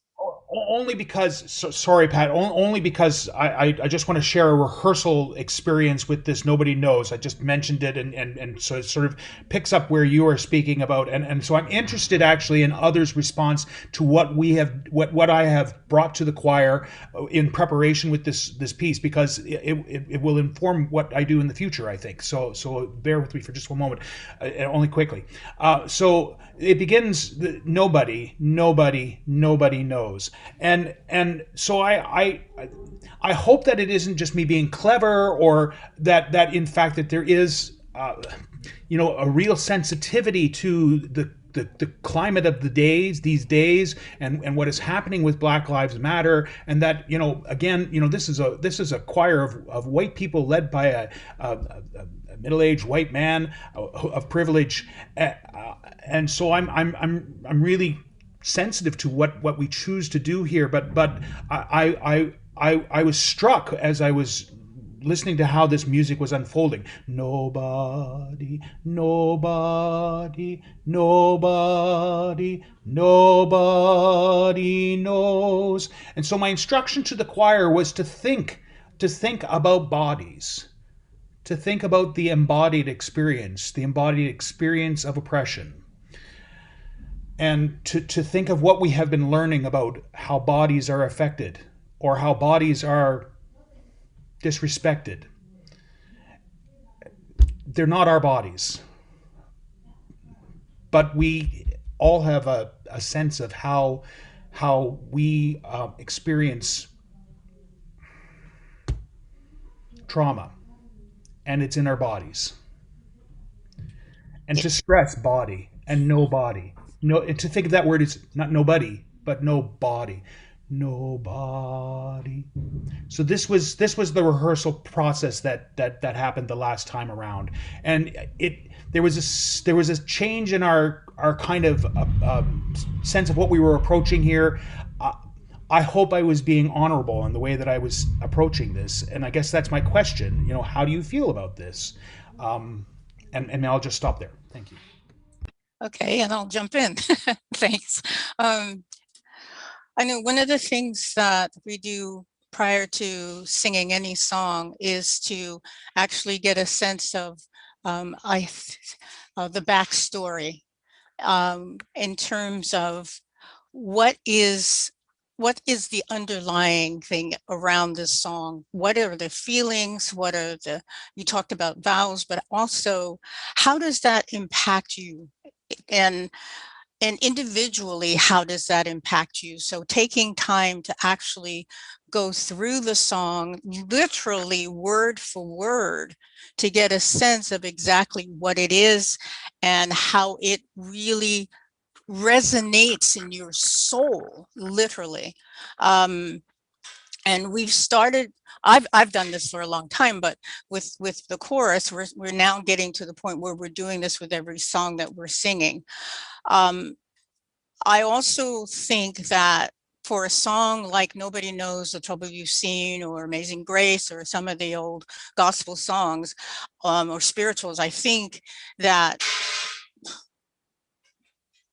only because, sorry, Pat, only because I just want to share a rehearsal experience with this. Nobody knows. I just mentioned it, and so it sort of picks up where you are speaking about, and so I'm interested actually in others' response to what we have, what I have brought to the choir in preparation with this piece, because it will inform what I do in the future, I think. So bear with me for just one moment, only quickly. So it begins, nobody knows, and so I hope that it isn't just me being clever, or that in fact that there is a real sensitivity to the climate of these days, and what is happening with Black Lives Matter, and that again this is a choir of white people led by a middle-aged white man of privilege, and so I'm really sensitive to what we choose to do here, but I was struck as I was listening to how this music was unfolding. Nobody knows. And so my instruction to the choir was to think about bodies, to think about the embodied experience of oppression, and to think of what we have been learning about how bodies are affected, or how bodies are disrespected. They're not our bodies, but we all have a sense of how we experience trauma, and it's in our bodies. And to stress body and nobody, and to think of that word is not nobody, but nobody. Nobody. So this was the rehearsal process that happened the last time around, and there was a change in our kind of sense of what we were approaching here. I hope I was being honorable in the way that I was approaching this, and I guess that's my question. How do you feel about this? And I'll just stop there. Thank you.
Okay, and I'll jump in. Thanks. I know one of the things that we do prior to singing any song is to actually get a sense of the backstory in terms of what is the underlying thing around this song? What are the feelings? You talked about vows, but also how does that impact you? And individually, how does that impact you? So taking time to actually go through the song, literally word for word, to get a sense of exactly what it is and how it really resonates in your soul, literally. And we've started, I've done this for a long time, but with the chorus, we're now getting to the point where we're doing this with every song that we're singing. I also think that for a song like Nobody Knows the Trouble You've Seen, or Amazing Grace, or some of the old gospel songs or spirituals, I think that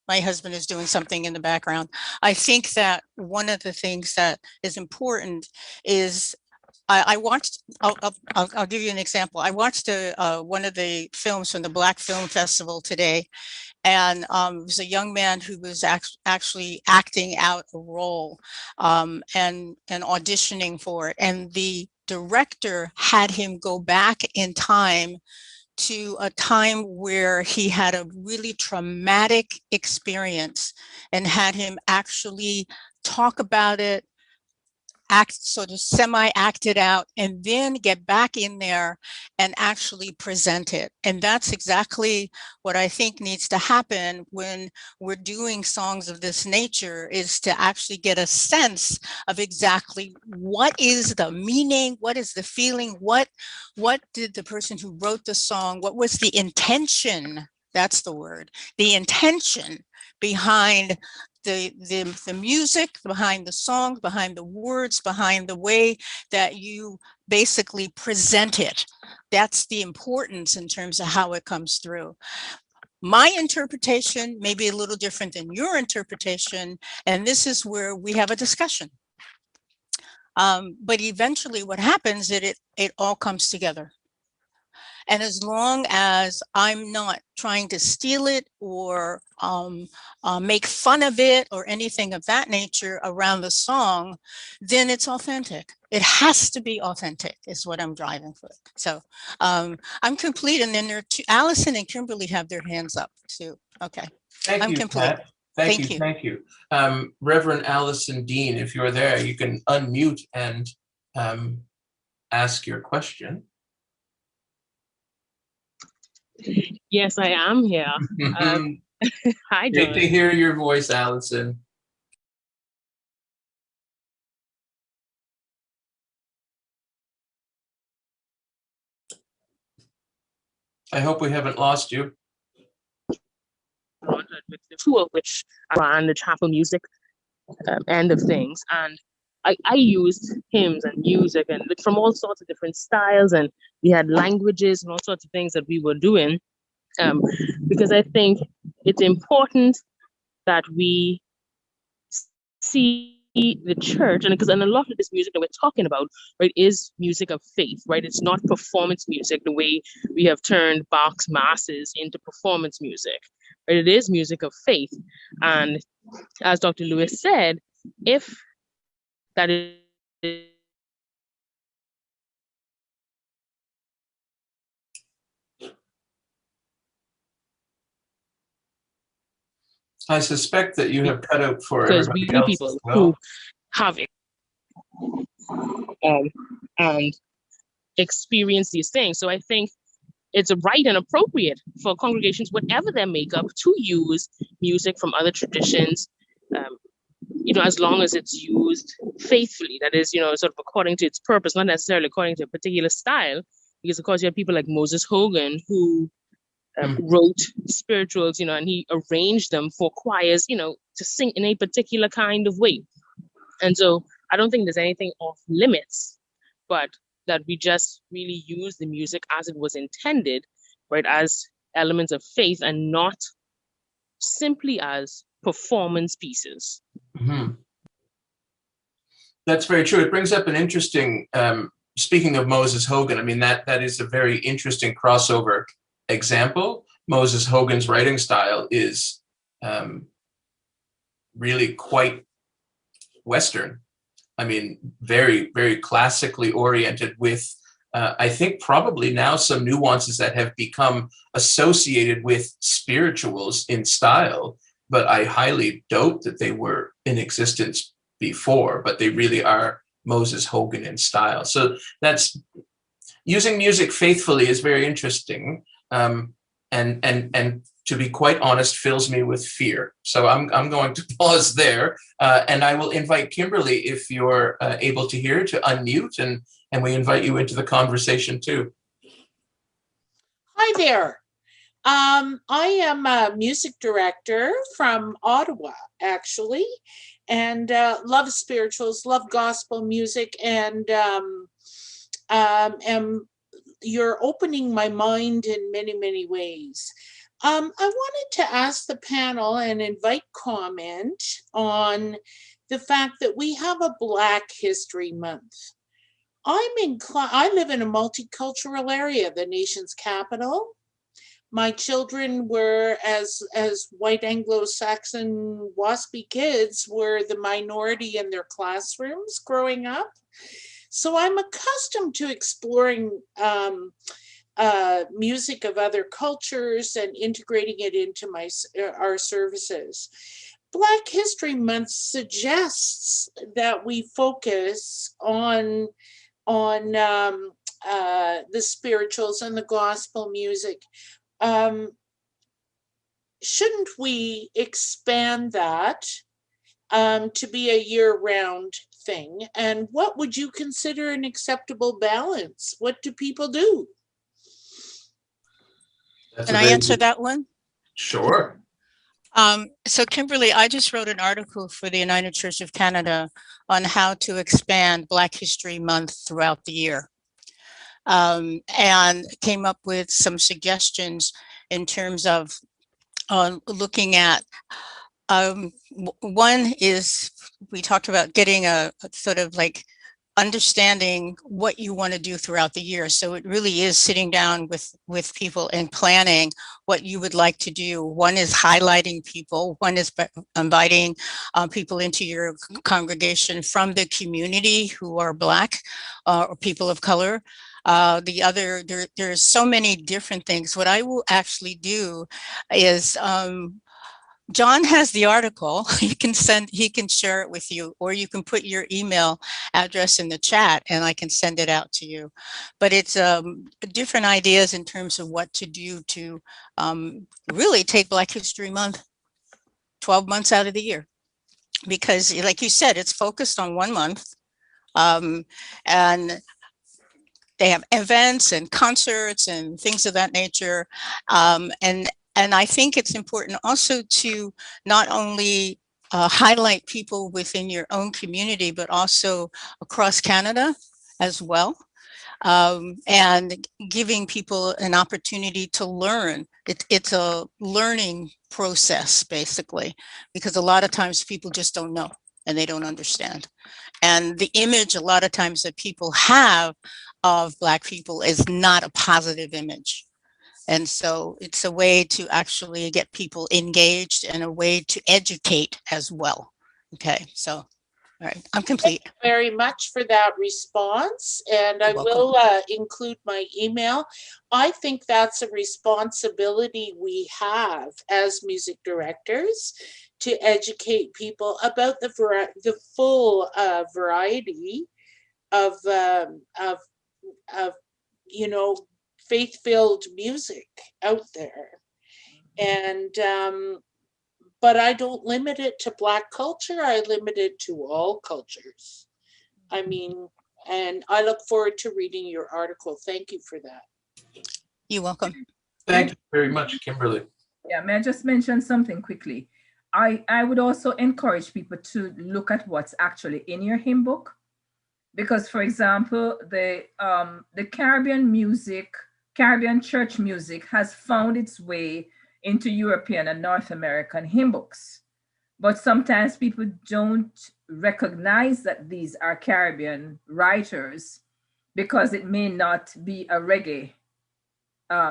my husband is doing something in the background. I think that one of the things that is important is I watched, I'll give you an example. I watched one of the films from the Black Film Festival today, and it was a young man who was actually acting out a role and auditioning for it. And the director had him go back in time to a time where he had a really traumatic experience, and had him actually talk about it, sort of semi-act it out, and then get back in there and actually present it. And that's exactly what I think needs to happen when we're doing songs of this nature, is to actually get a sense of exactly what is the meaning, what is the feeling, what did the person who wrote the song, what was the intention, that's the word, the intention behind the music, behind the songs, behind the words, behind the way that you basically present it. That's the importance in terms of how it comes through. My interpretation may be a little different than your interpretation, and this is where we have a discussion. But eventually what happens is it all comes together. And as long as I'm not trying to steal it or make fun of it or anything of that nature around the song, then it's authentic. It has to be authentic is what I'm driving for. So I'm complete. And then there are two, Allison and Kimberly have their hands up too. Okay.
Thank
I'm
you,
complete.
Pat. Thank you. Thank you. Reverend Allison Dean, if you're there, you can unmute and ask your question.
Yes, I am here. Hi,
Great
John.
to hear your voice, Allison. I hope we haven't lost you.
With the two of which ran the chapel music end of things, and I used hymns and music and from all sorts of different styles, and we had languages and all sorts of things that we were doing, because I think it's important that we see the church, and because a lot of this music that we're talking about, right, is music of faith, right? It's not performance music the way we have turned Bach's masses into performance music, right? It is music of faith, and as Dr. Lewis said, if that is
I suspect that you have cut out for
because we
everybody else
people
as well.
who have it and experience these things. So I think it's right and appropriate for congregations, whatever their makeup, to use music from other traditions, as long as it's used faithfully. That is, sort of according to its purpose, not necessarily according to a particular style. Because of course you have people like Moses Hogan who wrote spirituals, and he arranged them for choirs, to sing in a particular kind of way. And so I don't think there's anything off limits, but that we just really use the music as it was intended, right, as elements of faith and not simply as performance pieces.
Mm-hmm. That's very true. It brings up an interesting, speaking of Moses Hogan, I mean, that is a very interesting crossover example. Moses Hogan's writing style is really quite Western. I mean, very, very classically oriented with, I think probably now some nuances that have become associated with spirituals in style, but I highly doubt that they were in existence before, but they really are Moses Hogan in style. So that's, using music faithfully is very interesting. And to be quite honest, fills me with fear. So I'm going to pause there, and I will invite Kimberly, if you're able to hear, to unmute, and we invite you into the conversation too.
Hi there. I am a music director from Ottawa, actually, and love spirituals, love gospel music, and you're opening my mind in many, many ways. I wanted to ask the panel and invite comment on the fact that we have a Black History Month. I live in a multicultural area, the nation's capital. My children were, as white Anglo-Saxon waspy kids, were the minority in their classrooms growing up. So I'm accustomed to exploring music of other cultures and integrating it into our services. Black History Month suggests that we focus on the spirituals and the gospel music. Shouldn't we expand that to be a year-round thing? And what would you consider an acceptable balance? What do people do?
Can I answer that one?
Sure.
So Kimberly, I just wrote an article for the United Church of Canada on how to expand Black History Month throughout the year, and came up with some suggestions in terms of looking at. One is, we talked about getting a sort of like understanding what you want to do throughout the year. So it really is sitting down with people and planning what you would like to do. One is highlighting people. One is inviting people into your congregation from the community who are Black or people of color. The other, there's so many different things. What I will actually do is, John has the article. He can share it with you, or you can put your email address in the chat and I can send it out to you. But it's different ideas in terms of what to do to really take Black History Month 12 months out of the year. Because like you said, it's focused on 1 month. And they have events and concerts and things of that nature. And I think it's important also to not only highlight people within your own community, but also across Canada as well. And giving people an opportunity to learn. It's a learning process, basically, because a lot of times people just don't know and they don't understand. And the image a lot of times that people have of Black people is not a positive image. And so it's a way to actually get people engaged and a way to educate as well. Okay, so, all right, I'm complete.
Thank you very much for that response. And I will include my email. I think that's a responsibility we have as music directors to educate people about the full variety of you know, faith-filled music out there. And but I don't limit it to Black culture. I limit it to all cultures. I mean, and I look forward to reading your article. Thank you for that.
You're welcome.
Thank you very much, Kimberly.
Yeah, may I just mention something quickly? I would also encourage people to look at what's actually in your hymn book. Because, for example, the Caribbean church music has found its way into European and North American hymn books. But sometimes people don't recognize that these are Caribbean writers because it may not be a reggae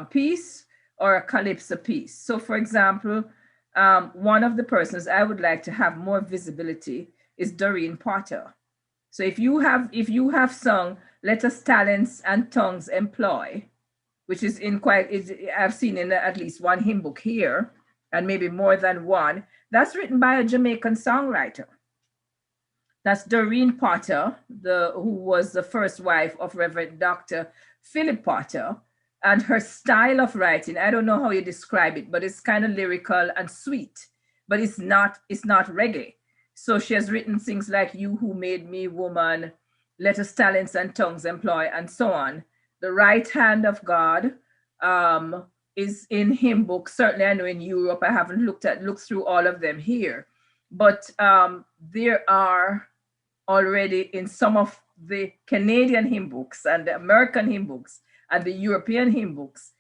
piece or a calypso piece. So, for example, one of the persons I would like to have more visibility is Doreen Potter. So if you have sung "Let Us Talents and Tongues Employ," which is I've seen in at least one hymn book here, and maybe more than one, that's written by a Jamaican songwriter. That's Doreen Potter, who was the first wife of Reverend Dr. Philip Potter. And her style of writing, I don't know how you describe it, but it's kind of lyrical and sweet, but it's not reggae. So she has written things like "You Who Made Me Woman," "Let Us Talents and Tongues Employ," and so on. "The Right Hand of God" is in hymn books. Certainly, I know in Europe, I haven't looked through all of them here, but there are already in some of the Canadian hymn books and the American hymn books and the European hymn books,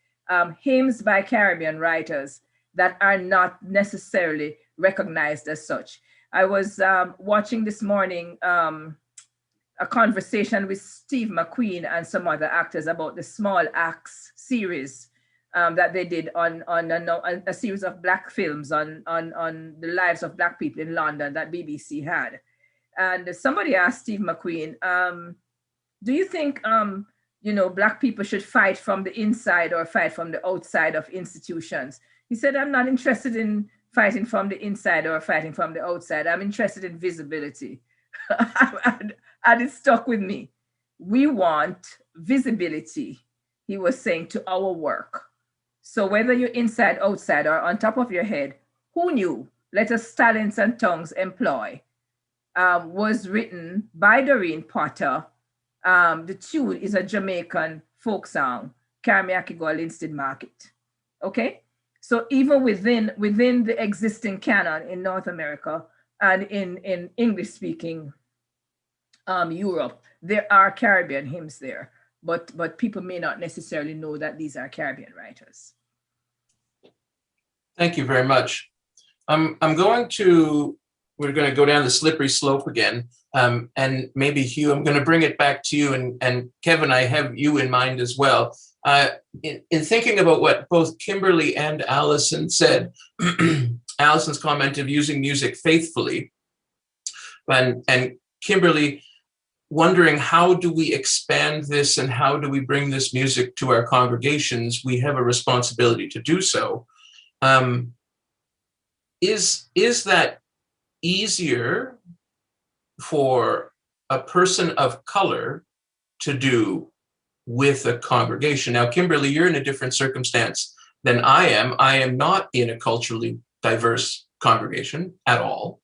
hymns by Caribbean writers that are not necessarily recognized as such. I was watching this morning a conversation with Steve McQueen and some other actors about the Small Acts series that they did on a series of Black films on the lives of Black people in London that BBC had. And somebody asked Steve McQueen, do you think Black people should fight from the inside or fight from the outside of institutions? He said, "I'm not interested in fighting from the inside or fighting from the outside. I'm interested in visibility." And it stuck with me. We want visibility, he was saying, to our work. So whether you're inside, outside, or on top of your head, who knew "Let Us Talents and Tongues Employ" was written by Doreen Potter. The tune is a Jamaican folk song, "Karmiakigo Linstead Market." Okay? So even within the existing canon in North America and in English-speaking Europe, there are Caribbean hymns there, but people may not necessarily know that these are Caribbean writers.
Thank you very much. We're going to go down the slippery slope again. And maybe Hugh, I'm going to bring it back to you, and Kevin, I have you in mind as well. In thinking about what both Kimberly and Allison said, Allison's comment of using music faithfully, and Kimberly wondering how do we expand this and how do we bring this music to our congregations? We have a responsibility to do so. Is that easier for a person of color to do with a congregation? Now, Kimberly, you're in a different circumstance than I am. I am not in a culturally diverse congregation at all.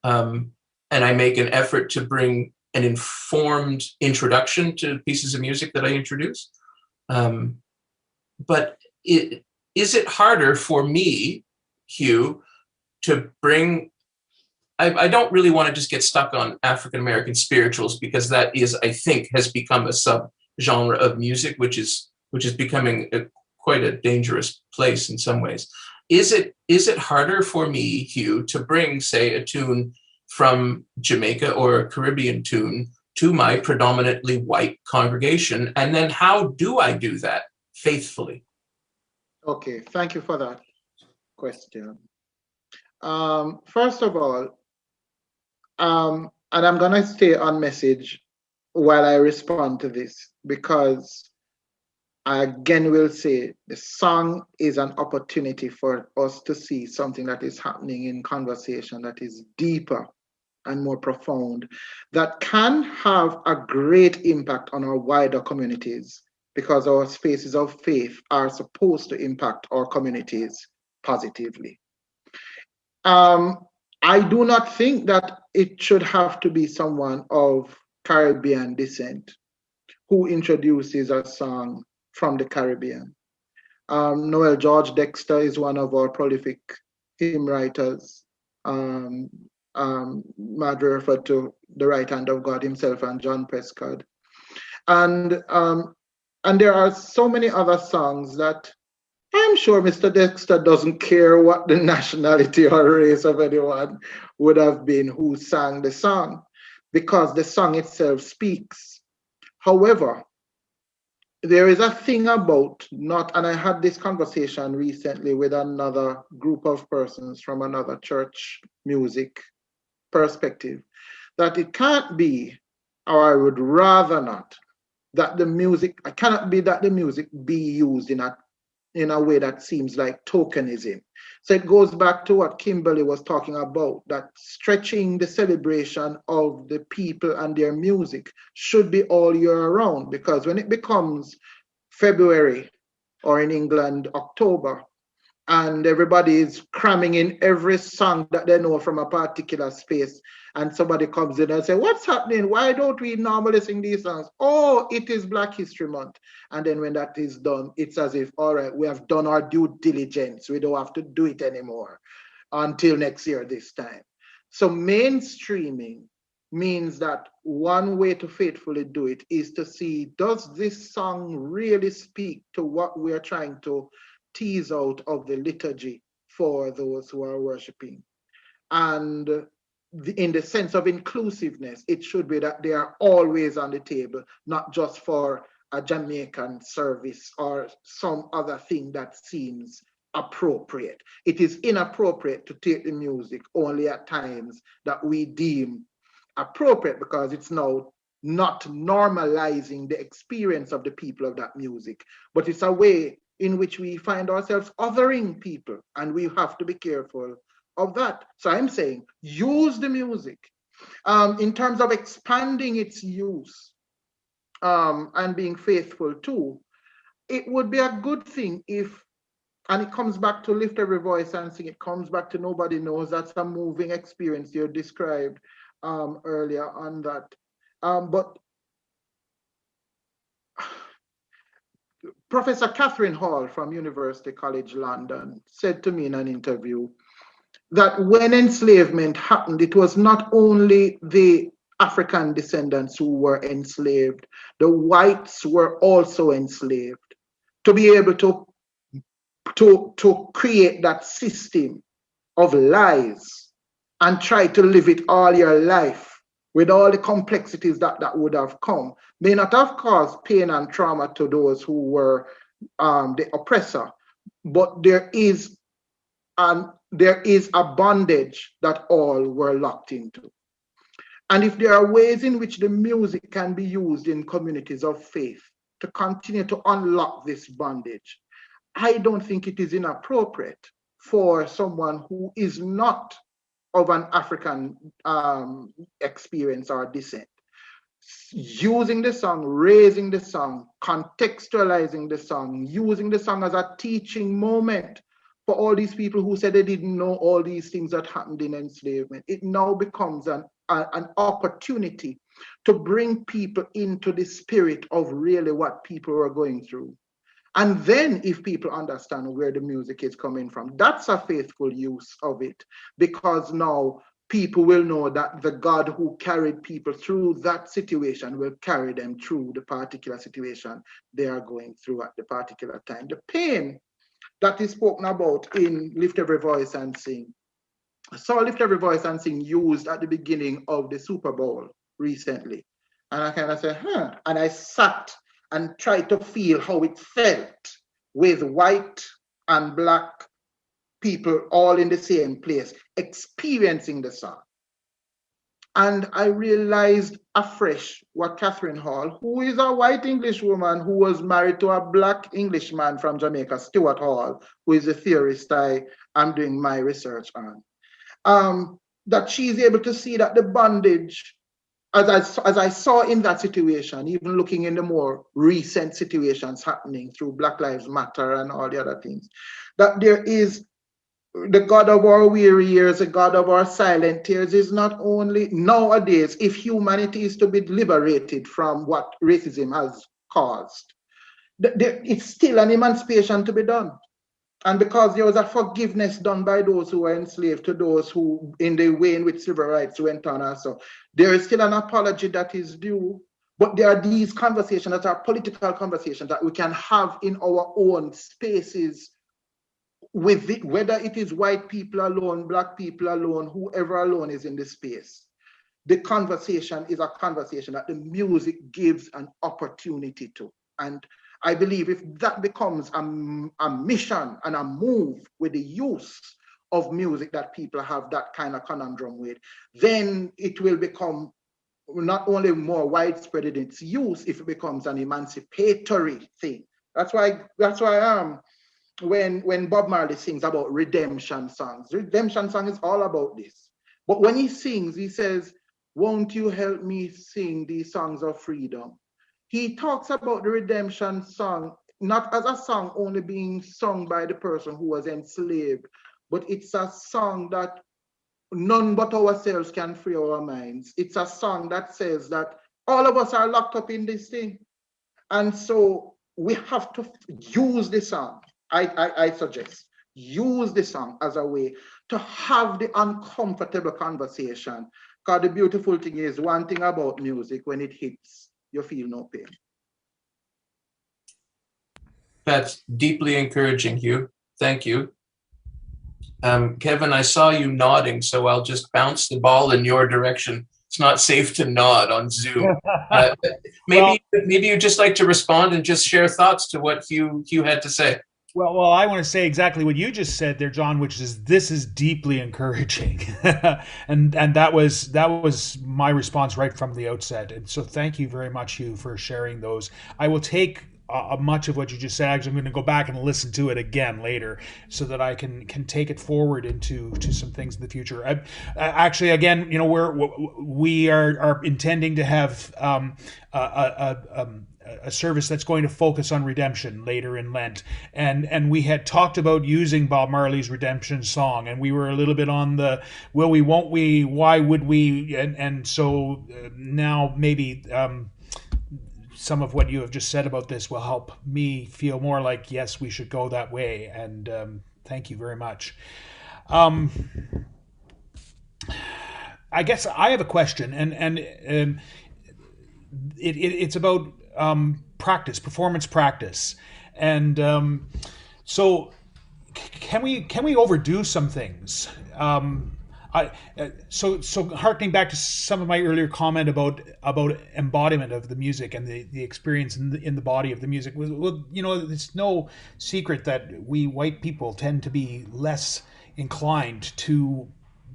And I make an effort to bring an informed introduction to pieces of music that I introduce. But is it harder for me, Hugh, to bring, I don't really want to just get stuck on African-American spirituals, because that is, I think, has become a sub-genre of music, which is becoming quite a dangerous place in some ways. Is it harder for me, Hugh, to bring, say, a tune from Jamaica or a Caribbean tune to my predominantly white congregation? And then how do I do that faithfully?
Okay, thank you for that question. First of all, and I'm gonna stay on message while I respond to this, because I again will say the song is an opportunity for us to see something that is happening in conversation that is deeper and more profound, that can have a great impact on our wider communities, because our spaces of faith are supposed to impact our communities positively. I do not think that it should have to be someone of Caribbean descent who introduces a song from the Caribbean. Noel George Dexter is one of our prolific hymn writers. Marjorie referred to the right hand of God himself and John Prescott. And there are so many other songs that I'm sure Mr. Dexter doesn't care what the nationality or race of anyone would have been who sang the song, because the song itself speaks. However, there is a thing about not, and I had this conversation recently with another group of persons from another church music perspective, that it can't be, or I would rather not, that the music, it cannot be that the music be used in a way that seems like tokenism. So it goes back to what Kimberly was talking about, that stretching the celebration of the people and their music should be all year round, because when it becomes February, or in England, October, and everybody is cramming in every song that they know from a particular space, and somebody comes in and say, what's happening? Why don't we normally sing these songs? Oh, it is Black History Month. And then when that is done, it's as if, all right, we have done our due diligence. We don't have to do it anymore until next year this time. So mainstreaming means that one way to faithfully do it is to see, does this song really speak to what we're trying to tease out of the liturgy for those who are worshiping? And in the sense of inclusiveness, it should be that they are always on the table, not just for a Jamaican service or some other thing that seems appropriate. It is inappropriate to take the music only at times that we deem appropriate, because it's now not normalizing the experience of the people of that music, but it's a way in which we find ourselves othering people, and we have to be careful of that. So I'm saying use the music. In terms of expanding its use and being faithful too, it would be a good thing if, and it comes back to lift every voice and sing, it comes back to nobody knows, that's a moving experience you described earlier on that. But Professor Catherine Hall from University College London said to me in an interview that when enslavement happened, it was not only the African descendants who were enslaved, the whites were also enslaved. To be able to to create that system of lies and try to live it all your life with all the complexities that would have come, may not have caused pain and trauma to those who were the oppressor, but there is a bondage that all were locked into. And if there are ways in which the music can be used in communities of faith to continue to unlock this bondage, I don't think it is inappropriate for someone who is not of an African experience or descent, using the song, raising the song, contextualizing the song, using the song as a teaching moment for all these people who said they didn't know all these things that happened in enslavement. It now becomes an opportunity to bring people into the spirit of really what people were going through. And then if people understand where the music is coming from, that's a faithful use of it, because now people will know that the God who carried people through that situation will carry them through the particular situation they are going through at the particular time. The pain that is spoken about in Lift Every Voice and Sing. I saw Lift Every Voice and Sing used at the beginning of the Super Bowl recently. And I kind of said, and I sat and tried to feel how it felt with white and black people all in the same place, experiencing the song. And I realized afresh what Catherine Hall, who is a white English woman who was married to a black Englishman from Jamaica, Stuart Hall, who is a theorist I'm doing my research on, that she's able to see that the bondage, as I saw in that situation, even looking in the more recent situations happening through Black Lives Matter and all the other things, that there is the God of our weary years, the God of our silent tears, is not only nowadays, if humanity is to be liberated from what racism has caused, it's still an emancipation to be done. And because there was a forgiveness done by those who were enslaved to those who, in the way in which civil rights went on also, there is still an apology that is due. But there are these conversations that are political conversations that we can have in our own spaces, with it, whether it is white people alone, black people alone, whoever alone is in the space. The conversation is a conversation that the music gives an opportunity to. And I believe if that becomes a mission and a move with the use of music that people have that kind of conundrum with, then it will become not only more widespread in its use, if it becomes an emancipatory thing. That's why when Bob Marley sings about redemption songs, redemption song is all about this. But when he sings, he says, "Won't you help me sing these songs of freedom?" He talks about the redemption song, not as a song only being sung by the person who was enslaved, but it's a song that none but ourselves can free our minds. It's a song that says that all of us are locked up in this thing. And so we have to use the song. I suggest, use the song as a way to have the uncomfortable conversation. Because the beautiful thing is, one thing about music, when it hits, you feel no pain.
That's deeply encouraging, Hugh. Thank you. Kevin, I saw you nodding, so I'll just bounce the ball in your direction. It's not safe to nod on Zoom. Maybe you'd just like to respond and just share thoughts to what Hugh had to say.
Well, I want to say exactly what you just said there, John, which is this is deeply encouraging, and that was my response right from the outset. And so, thank you very much, Hugh, for sharing those. I will take much of what you just said. Actually, I'm going to go back and listen to it again later, so that I can take it forward into some things in the future. Actually, again, we are intending to have a service that's going to focus on redemption later in Lent, and we had talked about using Bob Marley's redemption song, and we were a little bit on the will we, won't we, why would we, and so now maybe some of what you have just said about this will help me feel more like, yes, we should go that way, and thank you very much. I guess I have a question, and it's about performance practice. And so can we overdo some things? So harkening back to some of my earlier comment about embodiment of the music and the experience in the body of the music. Well, you know, it's no secret that we white people tend to be less inclined to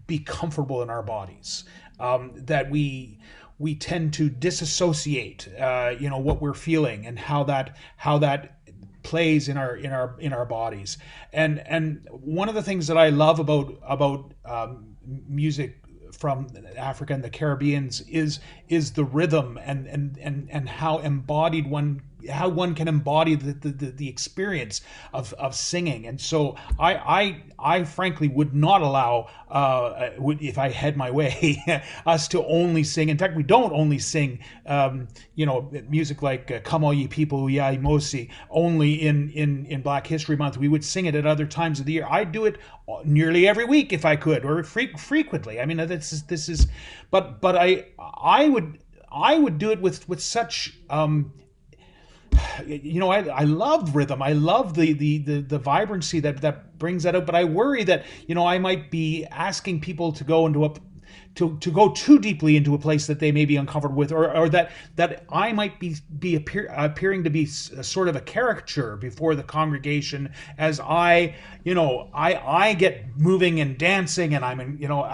be comfortable in our bodies. That we tend to disassociate, you know, what we're feeling and how that plays in our bodies. And one of the things that I love about music from Africa and the Caribbean is the rhythm and how embodied how one can embody the experience of singing. And so I frankly would not allow, if I had my way, us to only sing. In fact, we don't only sing, you know, music like "Come All Ye People, Ya Imosi" only in Black History Month. We would sing it at other times of the year. I'd do it nearly every week if I could, or frequently. I mean, this is, but I would do it with such. You know, I love rhythm. I love the vibrancy that brings that out. But I worry that, you know, I might be asking people to go into to go too deeply into a place that they may be uncomfortable with, or that I might be appearing to be sort of a caricature before the congregation as I get moving and dancing, and I'm in, you know,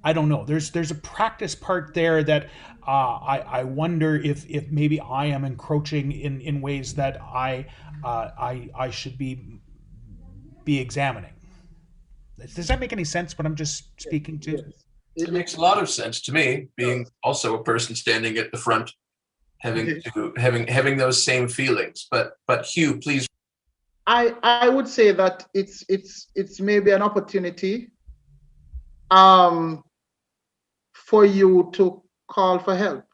I don't know. There's a practice part there that I wonder if maybe I am encroaching in ways that I should be examining. Does that make any sense? What I'm just speaking to?
It makes a lot of sense to me, being also a person standing at the front, having those same feelings. But Hugh, please.
I would say that it's maybe an opportunity for you to call for help.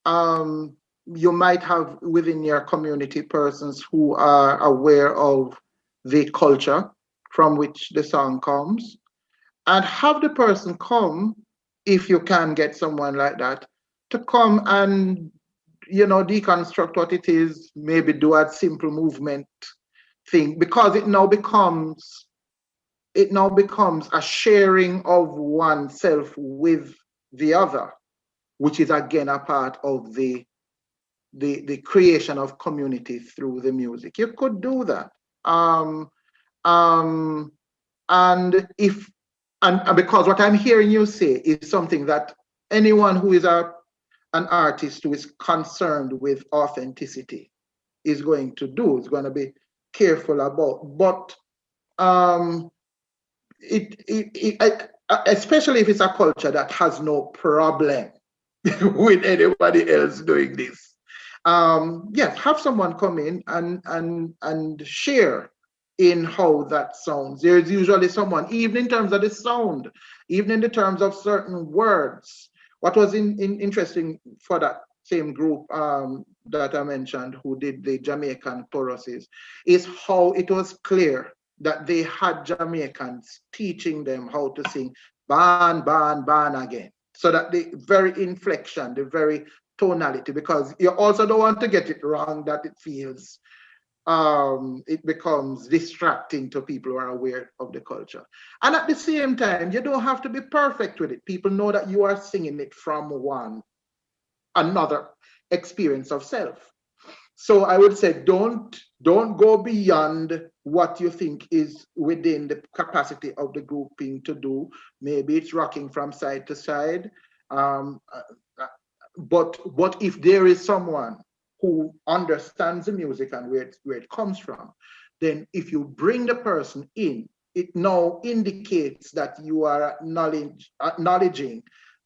You might have within your community persons who are aware of the culture from which the song comes, and have the person come, if you can get someone like that, to come and, you know, deconstruct what it is, maybe do a simple movement thing, because it now becomes a sharing of oneself with the other, which is again a part of the creation of community through the music. You could do that. And because what I'm hearing you say is something that anyone who is an artist who is concerned with authenticity is going to do, is going to be careful about. But especially if it's a culture that has no problem with anybody else doing this, yes, have someone come in and share in how that sounds. There's usually someone, even in terms of the sound, even in the terms of certain words. What was interesting for that same group that I mentioned, who did the Jamaican choruses, is how it was clear that they had Jamaicans teaching them how to sing ban, ban, ban again. So that the very inflection, the very tonality, because you also don't want to get it wrong, that it feels, it becomes distracting to people who are aware of the culture. And at the same time, you don't have to be perfect with it. People know that you are singing it from another experience of self. So I would say don't go beyond what you think is within the capacity of the grouping to do. Maybe it's rocking from side to side. But if there is someone who understands the music and where it comes from, then if you bring the person in, it now indicates that you are acknowledging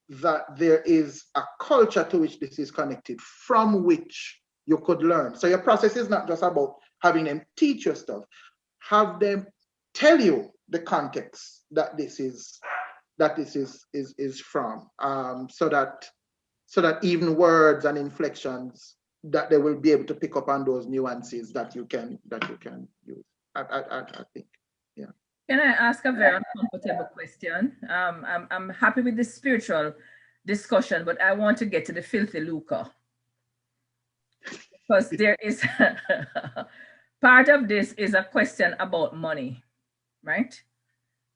that there is a culture to which this is connected, from which you could learn. So your process is not just about having them teach you stuff, have them tell you the context that this is from, so that even words and inflections, that they will be able to pick up on those nuances that you can use. I think, yeah.
Can I ask a very uncomfortable question? I'm happy with the spiritual discussion, but I want to get to the filthy lucre. Because there is part of this is a question about money, right?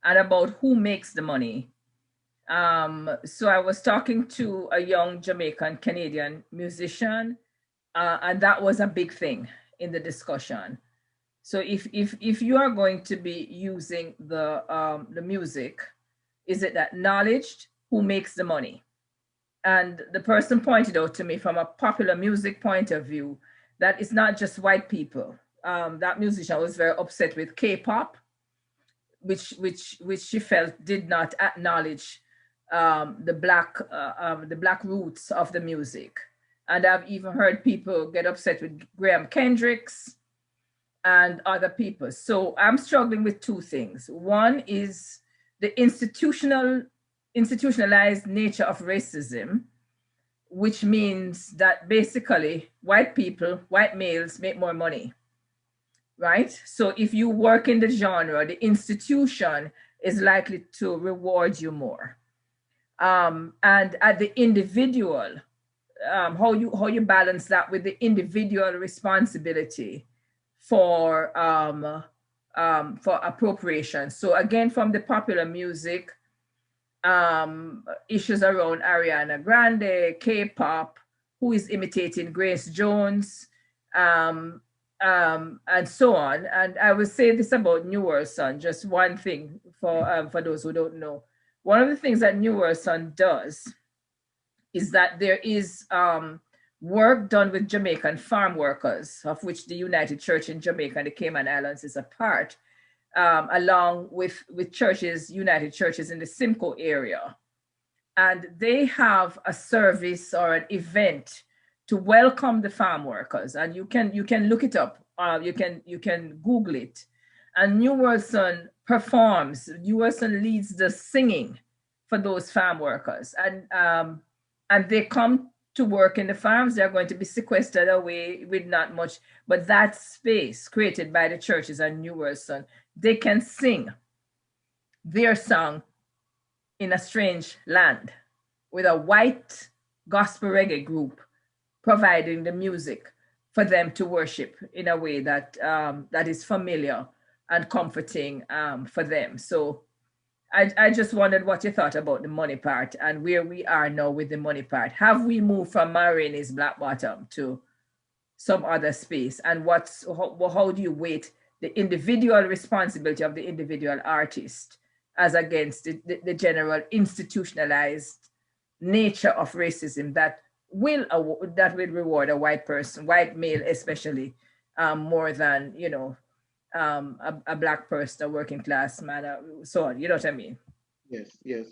And about who makes the money. So I was talking to a young Jamaican Canadian musician, and that was a big thing in the discussion. So if you are going to be using the music, is it acknowledged? Who makes the money? And the person pointed out to me from a popular music point of view that it's not just white people. That musician was very upset with K-pop, which she felt did not acknowledge the black roots of the music. And I've even heard people get upset with Graham Kendricks and other people. So I'm struggling with two things. One is the institutionalized nature of racism, which means that basically white people, white males make more money, right? So if you work in the genre, the institution is likely to reward you more. And at the individual, how you balance that with the individual responsibility for appropriation. So again, from the popular music, issues around Ariana Grande, K-pop, who is imitating Grace Jones, and so on. And I will say this about New World Sun, just one thing for those who don't know. One of the things that New World Sun does is that there is work done with Jamaican farm workers, of which the United Church in Jamaica and the Cayman Islands is a part, along with churches, United Churches in the Simcoe area. And they have a service or an event to welcome the farm workers. And you can look it up, you can Google it. And New World Sun performs, New World Sun leads the singing for those farm workers. And they come to work in the farms. They're going to be sequestered away with not much, but that space created by the churches and New World Sun, they can sing their song in a strange land with a white gospel reggae group providing the music for them to worship in a way that that is familiar and comforting for them. So I just wondered what you thought about the money part and where we are now with the money part. Have we moved from Ma Rainey's Black Bottom to some other space? And how do you weight the individual responsibility of the individual artist as against the general institutionalized nature of racism that will reward a white person, white male especially, more than, you know, a black person, a working class man, so on. You know what I mean?
Yes, yes.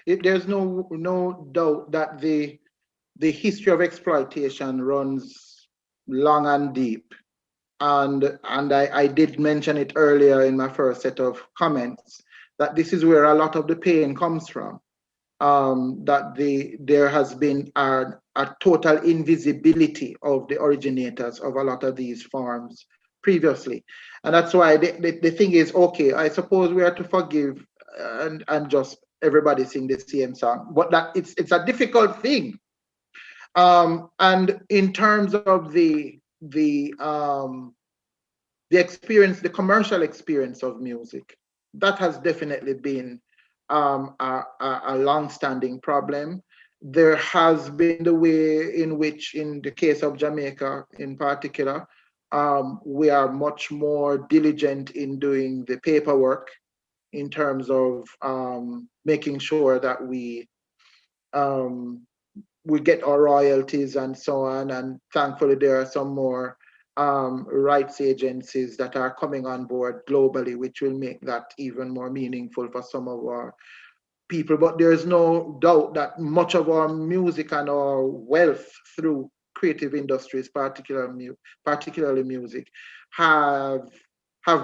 There's no doubt that the history of exploitation runs long and deep. And I did mention it earlier in my first set of comments, that this is where a lot of the pain comes from. That there has been a total invisibility of the originators of a lot of these farms previously. And that's why the thing is, okay, I suppose we are to forgive and just everybody sing the same song, but that it's a difficult thing. And in terms of the experience, the commercial experience of music, that has definitely been a long-standing problem. There has been the way in which, in the case of Jamaica in particular, we are much more diligent in doing the paperwork in terms of making sure that we get our royalties and so on. And thankfully, there are some more rights agencies that are coming on board globally, which will make that even more meaningful for some of our people. But there's no doubt that much of our music and our wealth through creative industries, particularly music, have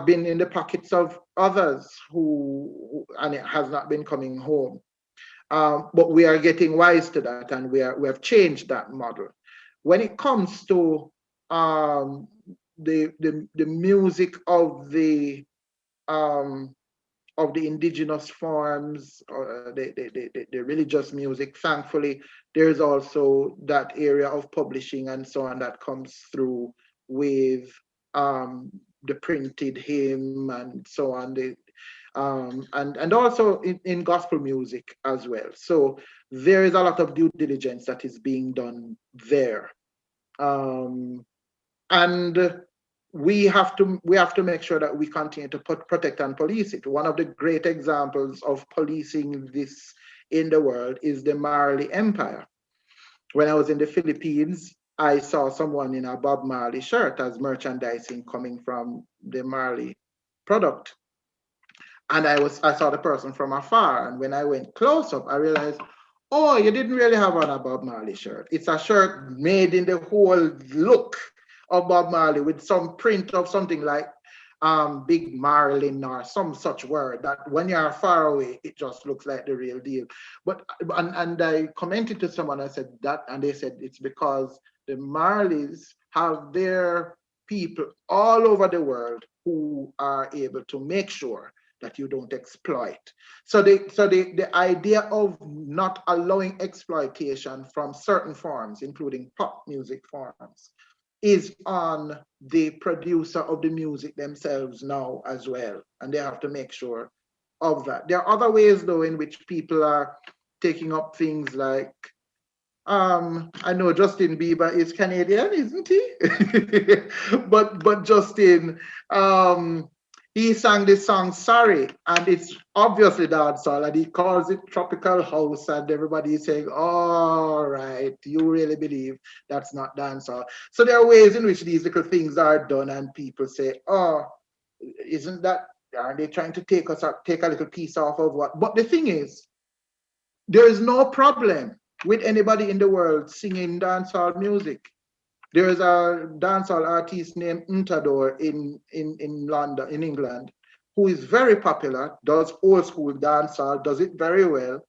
been in the pockets of others and it has not been coming home. But we are getting wise to that, and we have changed that model. When it comes to the music of the indigenous forms, or the religious music, thankfully, there's also that area of publishing and so on that comes through with the printed hymn and so on. And also in gospel music as well. So there is a lot of due diligence that is being done there. And we have to make sure that we continue to protect and police it. One of the great examples of policing this in the world is the Marley Empire. When I was in the Philippines, I saw someone in a Bob Marley shirt as merchandising coming from the Marley product. And I saw the person from afar. And when I went close up, I realized, oh, you didn't really have on a Bob Marley shirt. It's a shirt made in the whole look of Bob Marley with some print of something like Big Marlin or some such word that when you're far away, it just looks like the real deal. But and I commented to someone, I said that, and they said it's because the Marleys have their people all over the world who are able to make sure that you don't exploit. So the idea of not allowing exploitation from certain forms, including pop music forms, is on the producer of the music themselves now as well. And they have to make sure of that. There are other ways though in which people are taking up things like, I know Justin Bieber is Canadian, isn't he? but Justin, he sang this song Sorry, and it's obviously dancehall, and he calls it tropical house, and everybody is saying, all right, you really believe that's not dancehall. So there are ways in which these little things are done, and people say, oh, isn't that, are they trying to take a little piece off of what? But the thing is, there is no problem with anybody in the world singing dancehall music. There is a dancehall artist named Untador in London, in England, who is very popular, does old school dancehall, does it very well.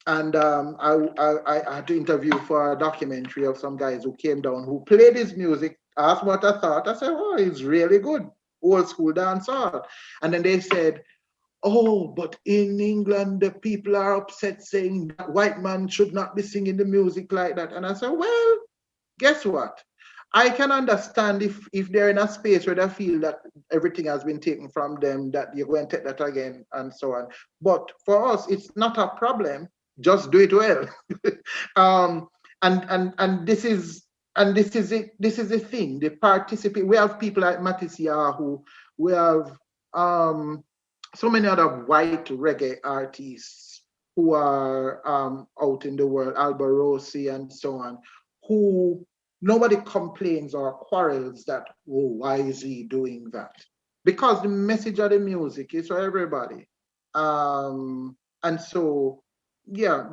And I had to interview for a documentary of some guys who came down, who played his music, asked what I thought. I said, oh, it's really good, old school dancehall. And then they said, oh, but in England, the people are upset saying that white man should not be singing the music like that. And I said, well, guess what? I can understand if they're in a space where they feel that everything has been taken from them, that you're going to take that again and so on. But for us, it's not a problem. Just do it well. And this is it. This is the thing. The participate. We have people like Matisia, who we have so many other white reggae artists who are out in the world, Alba and so on, who nobody complains or quarrels that, oh, why is he doing that? Because the message of the music is for everybody. And so, yeah,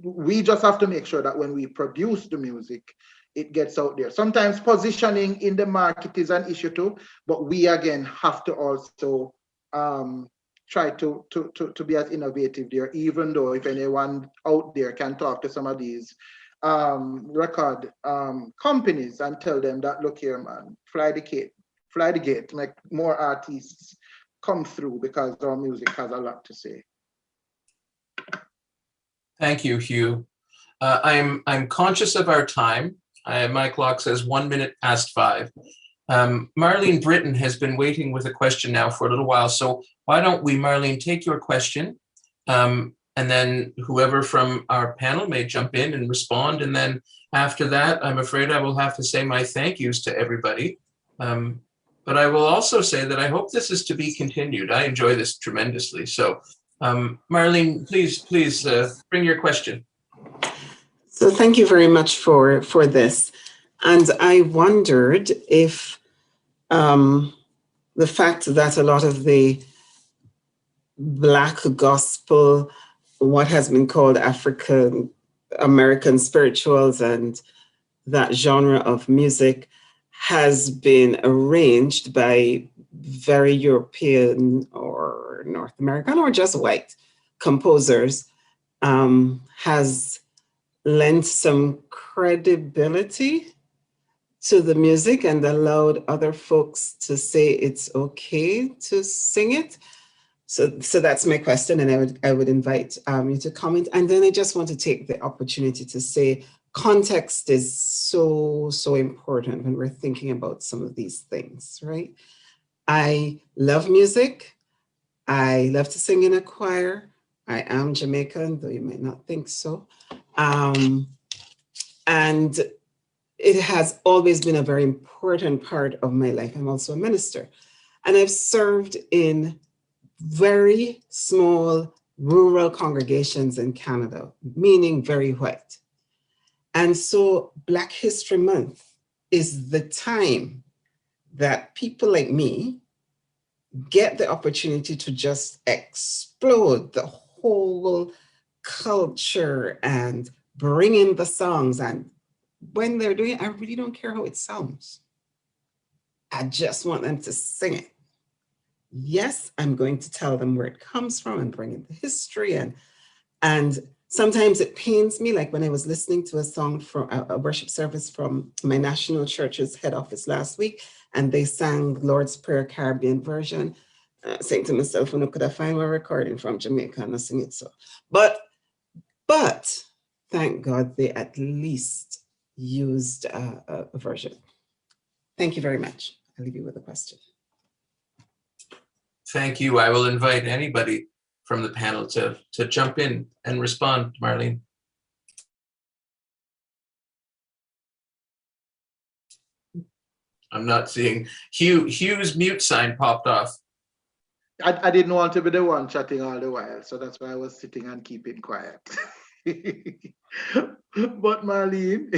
we just have to make sure that when we produce the music, it gets out there. Sometimes positioning in the market is an issue too, but we again have to also try to be as innovative there, even though if anyone out there can talk to some of these record companies and tell them that, look here, man, fly the gate, make more artists come through, because our music has a lot to say.
Thank you, Hugh. I'm conscious of our time. My clock says 1 minute past 5. Marlene Britton has been waiting with a question now for a little while. So why don't we, Marlene, take your question, and then whoever from our panel may jump in and respond. And then after that, I'm afraid I will have to say my thank yous to everybody. But I will also say that I hope this is to be continued. I enjoy this tremendously. So Marlene, please bring your question.
So thank you very much for this. And I wondered if the fact that a lot of the Black gospel, what has been called African American spirituals, and that genre of music has been arranged by very European or North American or just white composers, has lent some credibility to the music and allowed other folks to say it's okay to sing it. So that's my question, and I would invite you to comment. And then I just want to take the opportunity to say context is so, so important when we're thinking about some of these things, right? I love music. I love to sing in a choir. I am Jamaican, though you might not think so. And it has always been a very important part of my life. I'm also a minister. And I've served in very small rural congregations in Canada, meaning very white. And so Black History Month is the time that people like me get the opportunity to just explode the whole culture and bring in the songs. And when they're doing it, I really don't care how it sounds. I just want them to sing it. Yes, I'm going to tell them where it comes from and bring in the history. And sometimes it pains me, like when I was listening to a song from a worship service from my national church's head office last week, and they sang Lord's Prayer Caribbean version, saying to myself, when I could I find my recording from Jamaica and I sing it so. But thank God they at least used a version. Thank you very much. I'll leave you with a question.
Thank you. I will invite anybody from the panel to jump in and respond, Marlene. I'm not seeing Hugh's mute sign popped off.
I didn't want to be the one chatting all the while, so that's why I was sitting and keeping quiet. But Marlene,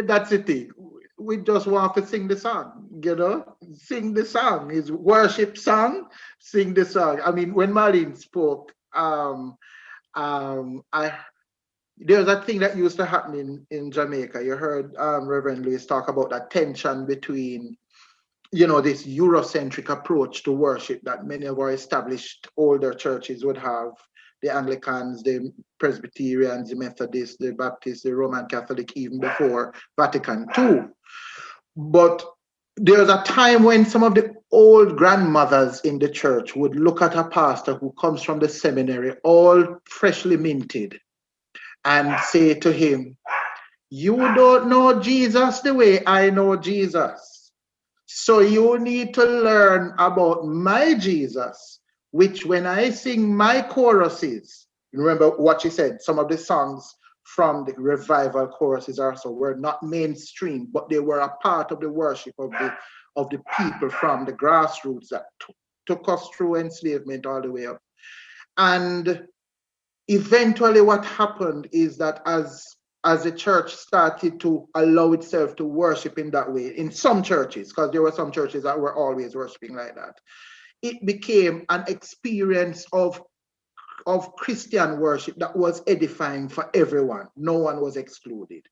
that's the thing. We just want to sing the song, you know? Sing the song. It's worship song, sing the song. I mean, when Marlene spoke, there's a thing that used to happen in Jamaica. You heard Reverend Lewis talk about that tension between, you know, this Eurocentric approach to worship that many of our established older churches would have. The Anglicans, the Presbyterians, the Methodists, the Baptists, the Roman Catholic, even before Vatican II. But there's a time when some of the old grandmothers in the church would look at a pastor who comes from the seminary, all freshly minted, and say to him, "You don't know Jesus the way I know Jesus. So you need to learn about my Jesus, which when I sing my choruses," remember what she said, some of the songs from the revival choruses also were not mainstream, but they were a part of the worship of the people from the grassroots that took us through enslavement all the way up. And eventually what happened is that as the church started to allow itself to worship in that way, in some churches, because there were some churches that were always worshiping like that, it became an experience of Christian worship that was edifying for everyone. No one was excluded.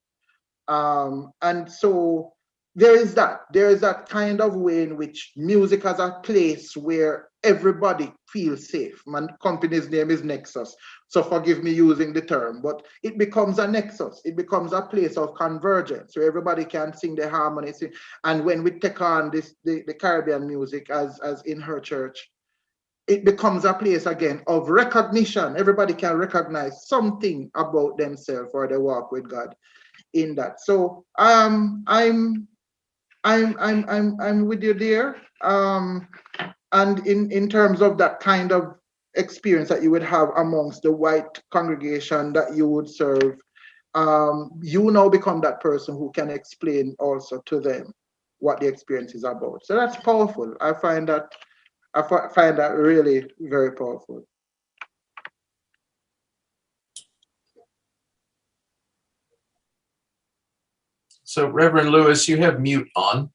And so there is that kind of way in which music has a place where everybody feels safe. My company's name is Nexus, so forgive me using the term, but it becomes a nexus. It becomes a place of convergence where everybody can sing the harmony. And when we take on the Caribbean music as in her church, it becomes a place again of recognition. Everybody can recognize something about themselves or their walk with God in that. So I'm with you there. And in terms of that kind of experience that you would have amongst the white congregation that you would serve, you now become that person who can explain also to them what the experience is about. So that's powerful. I find that really very powerful.
So Reverend Lewis, you have mute on.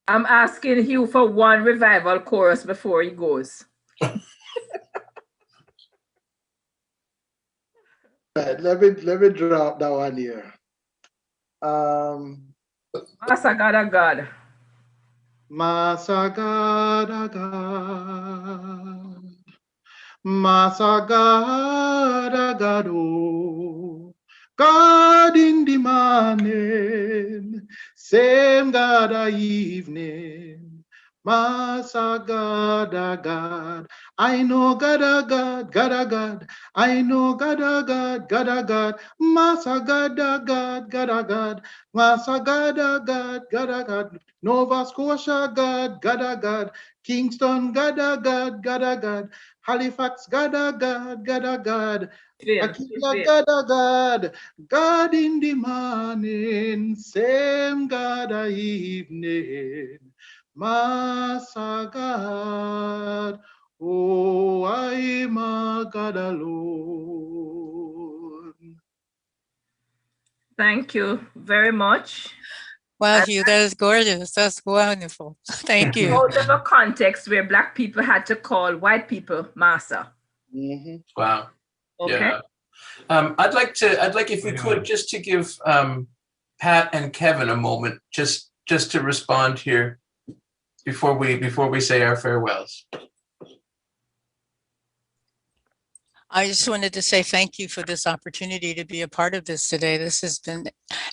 I'm asking Hugh for one revival chorus before he goes.
Right, let me drop that one here.
Masagada God.
Masagada God. Masagada God. Oh. God in the morning, same God a evening. Masagada God. I know God a God, God a God. I know God a God, God a God. Master God a God, God a God. Master God a God, God a God. Nova Scotia God, God a God. Kingston God a God, God a God. Halifax God a God, God a God. Aquila God a God. God in the morning, same God a evening. Master God. Oh, I'm a God alone.
Thank you very much.
Wow, Hugh, that is gorgeous. That's wonderful. Thank you.
Out of a context where Black people had to call white people massa.
Wow.
Okay.
Yeah. I'd like if we could just to give Pat and Kevin a moment just to respond here before we say our farewells.
I just wanted to say thank you for this opportunity to be a part of this today. This has been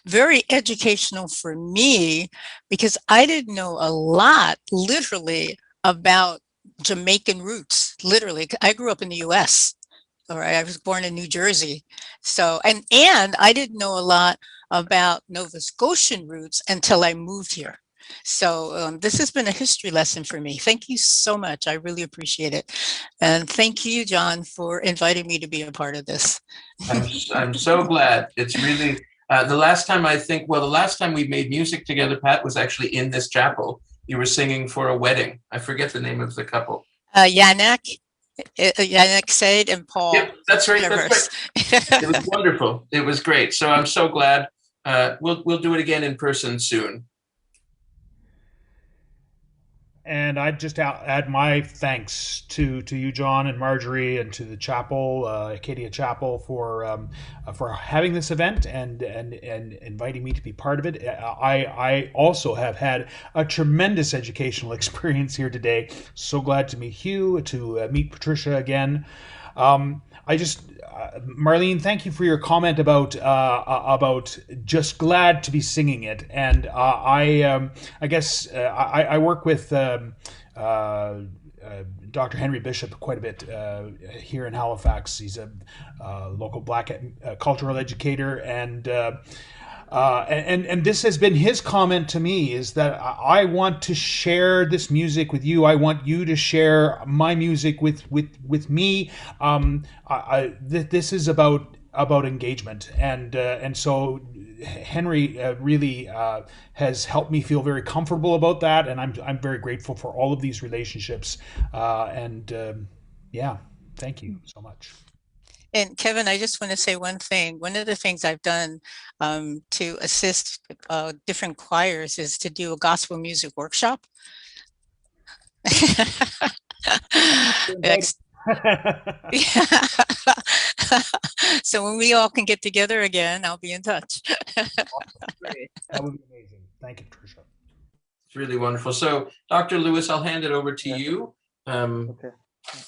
very educational for me because I didn't know a lot, literally, about Jamaican roots. Literally, I grew up in the U.S. All right, I was born in New Jersey. So, and I didn't know a lot about Nova Scotian roots until I moved here. So this has been a history lesson for me. Thank you so much. I really appreciate it. And thank you, John, for inviting me to be a part of this.
I'm so glad. It's really, the last time we made music together, Pat, was actually in this chapel. You were singing for a wedding. I forget the name of the couple.
Yannick Said and Paul.
Yep, that's right. That's right. It was wonderful. It was great. So I'm so glad. We'll do it again in person soon.
And I'd just add my thanks to you, John, and Marjorie, and to the chapel, Acadia Chapel, for having this event and inviting me to be part of it. I also have had a tremendous educational experience here today. So glad to meet Hugh, to meet Patricia again. Marlene, thank you for your comment about just glad to be singing it. And I guess I work with Dr. Henry Bishop quite a bit here in Halifax. He's a local Black cultural educator, and this has been his comment to me, is that I want to share this music with you. I want you to share my music with me. This is about engagement, and so Henry really has helped me feel very comfortable about that, and I'm very grateful for all of these relationships. Yeah, thank you so much.
And Kevin, I just want to say one thing. One of the things I've done to assist different choirs is to do a gospel music workshop. So when we all can get together again, I'll be in touch.
That would be amazing. Thank you, Patricia.
It's really wonderful. So, Dr. Lewis, I'll hand it over to you.
Well,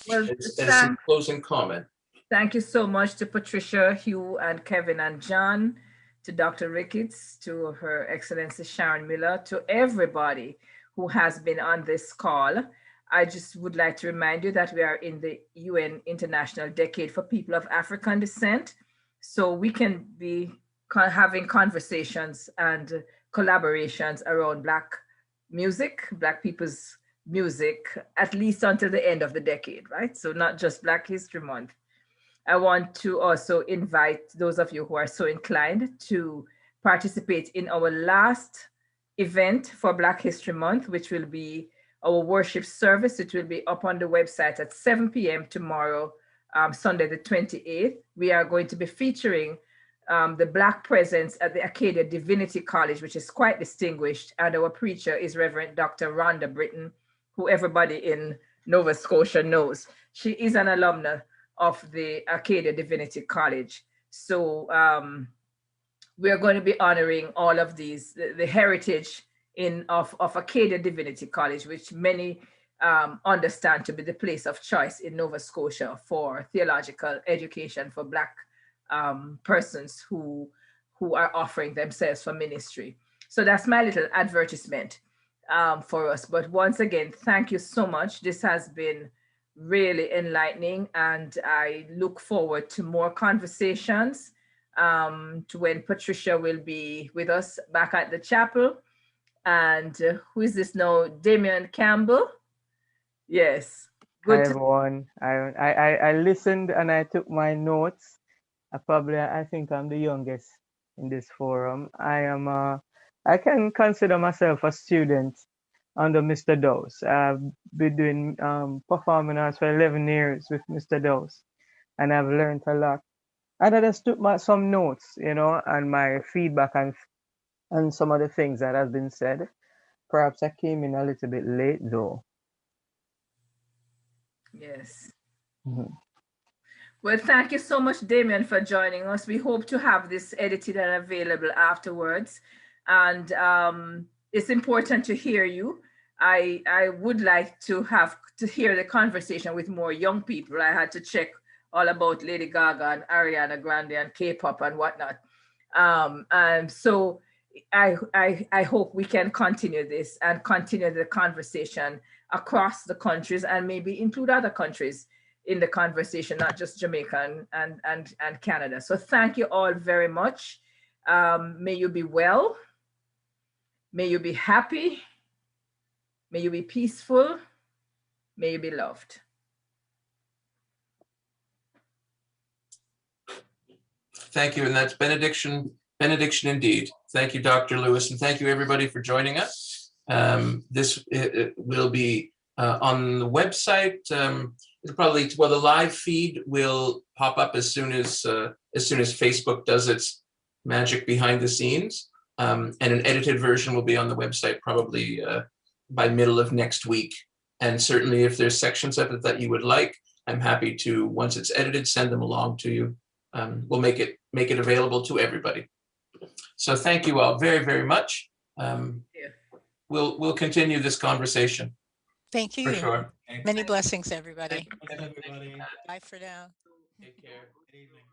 as some closing comment.
Thank you so much to Patricia, Hugh, and Kevin, and John, to Dr. Ricketts, to Her Excellency Sharon Miller, to everybody who has been on this call. I just would like to remind you that we are in the UN International Decade for People of African Descent. So we can be having conversations and collaborations around Black music, Black people's music, at least until the end of the decade, right? So not just Black History Month. I want to also invite those of you who are so inclined to participate in our last event for Black History Month, which will be our worship service. It will be up on the website at 7 p.m. tomorrow, Sunday the 28th. We are going to be featuring the Black presence at the Acadia Divinity College, which is quite distinguished. And our preacher is Reverend Dr. Rhonda Britton, who everybody in Nova Scotia knows. She is an alumna of the Acadia Divinity College. So we are going to be honoring all of these, the heritage of Acadia Divinity College, which many understand to be the place of choice in Nova Scotia for theological education for Black persons who are offering themselves for ministry. So that's my little advertisement for us. But once again, thank you so much. This has been really enlightening, and I look forward to more conversations to when Patricia will be with us back at the chapel. And who is this now? Damian Campbell. Yes.
Hi
Good.
everyone. I listened and I took my notes. I think I'm the youngest in this forum. I can consider myself a student under Mr. Douse. I've been doing performing arts for 11 years with Mr. Douse, and I've learned a lot. And I just took some notes, and my feedback and some of the things that have been said. Perhaps I came in a little bit late though.
Yes.
Mm-hmm.
Well, thank you so much, Damian, for joining us. We hope to have this edited and available afterwards. And it's important to hear you. I would like to hear the conversation with more young people. I had to check all about Lady Gaga and Ariana Grande and K-pop and whatnot. And so I hope we can continue this and continue the conversation across the countries, and maybe include other countries in the conversation, not just Jamaica and Canada. So thank you all very much. May you be well. May you be happy. May you be peaceful. May you be loved.
Thank you, and that's benediction indeed. Thank you, Dr. Lewis, and thank you everybody for joining us. This will be on the website. The live feed will pop up as soon as Facebook does its magic behind the scenes, and an edited version will be on the website probably by middle of next week. And certainly, if there's sections of it that you would like, I'm happy to, once it's edited, send them along to you. We'll make it available to everybody. So thank you all very, very much. We'll continue this conversation.
Thank you.
For sure.
Many blessings, everybody.
Thanks, everybody.
Bye for now.
Take care.
Good evening.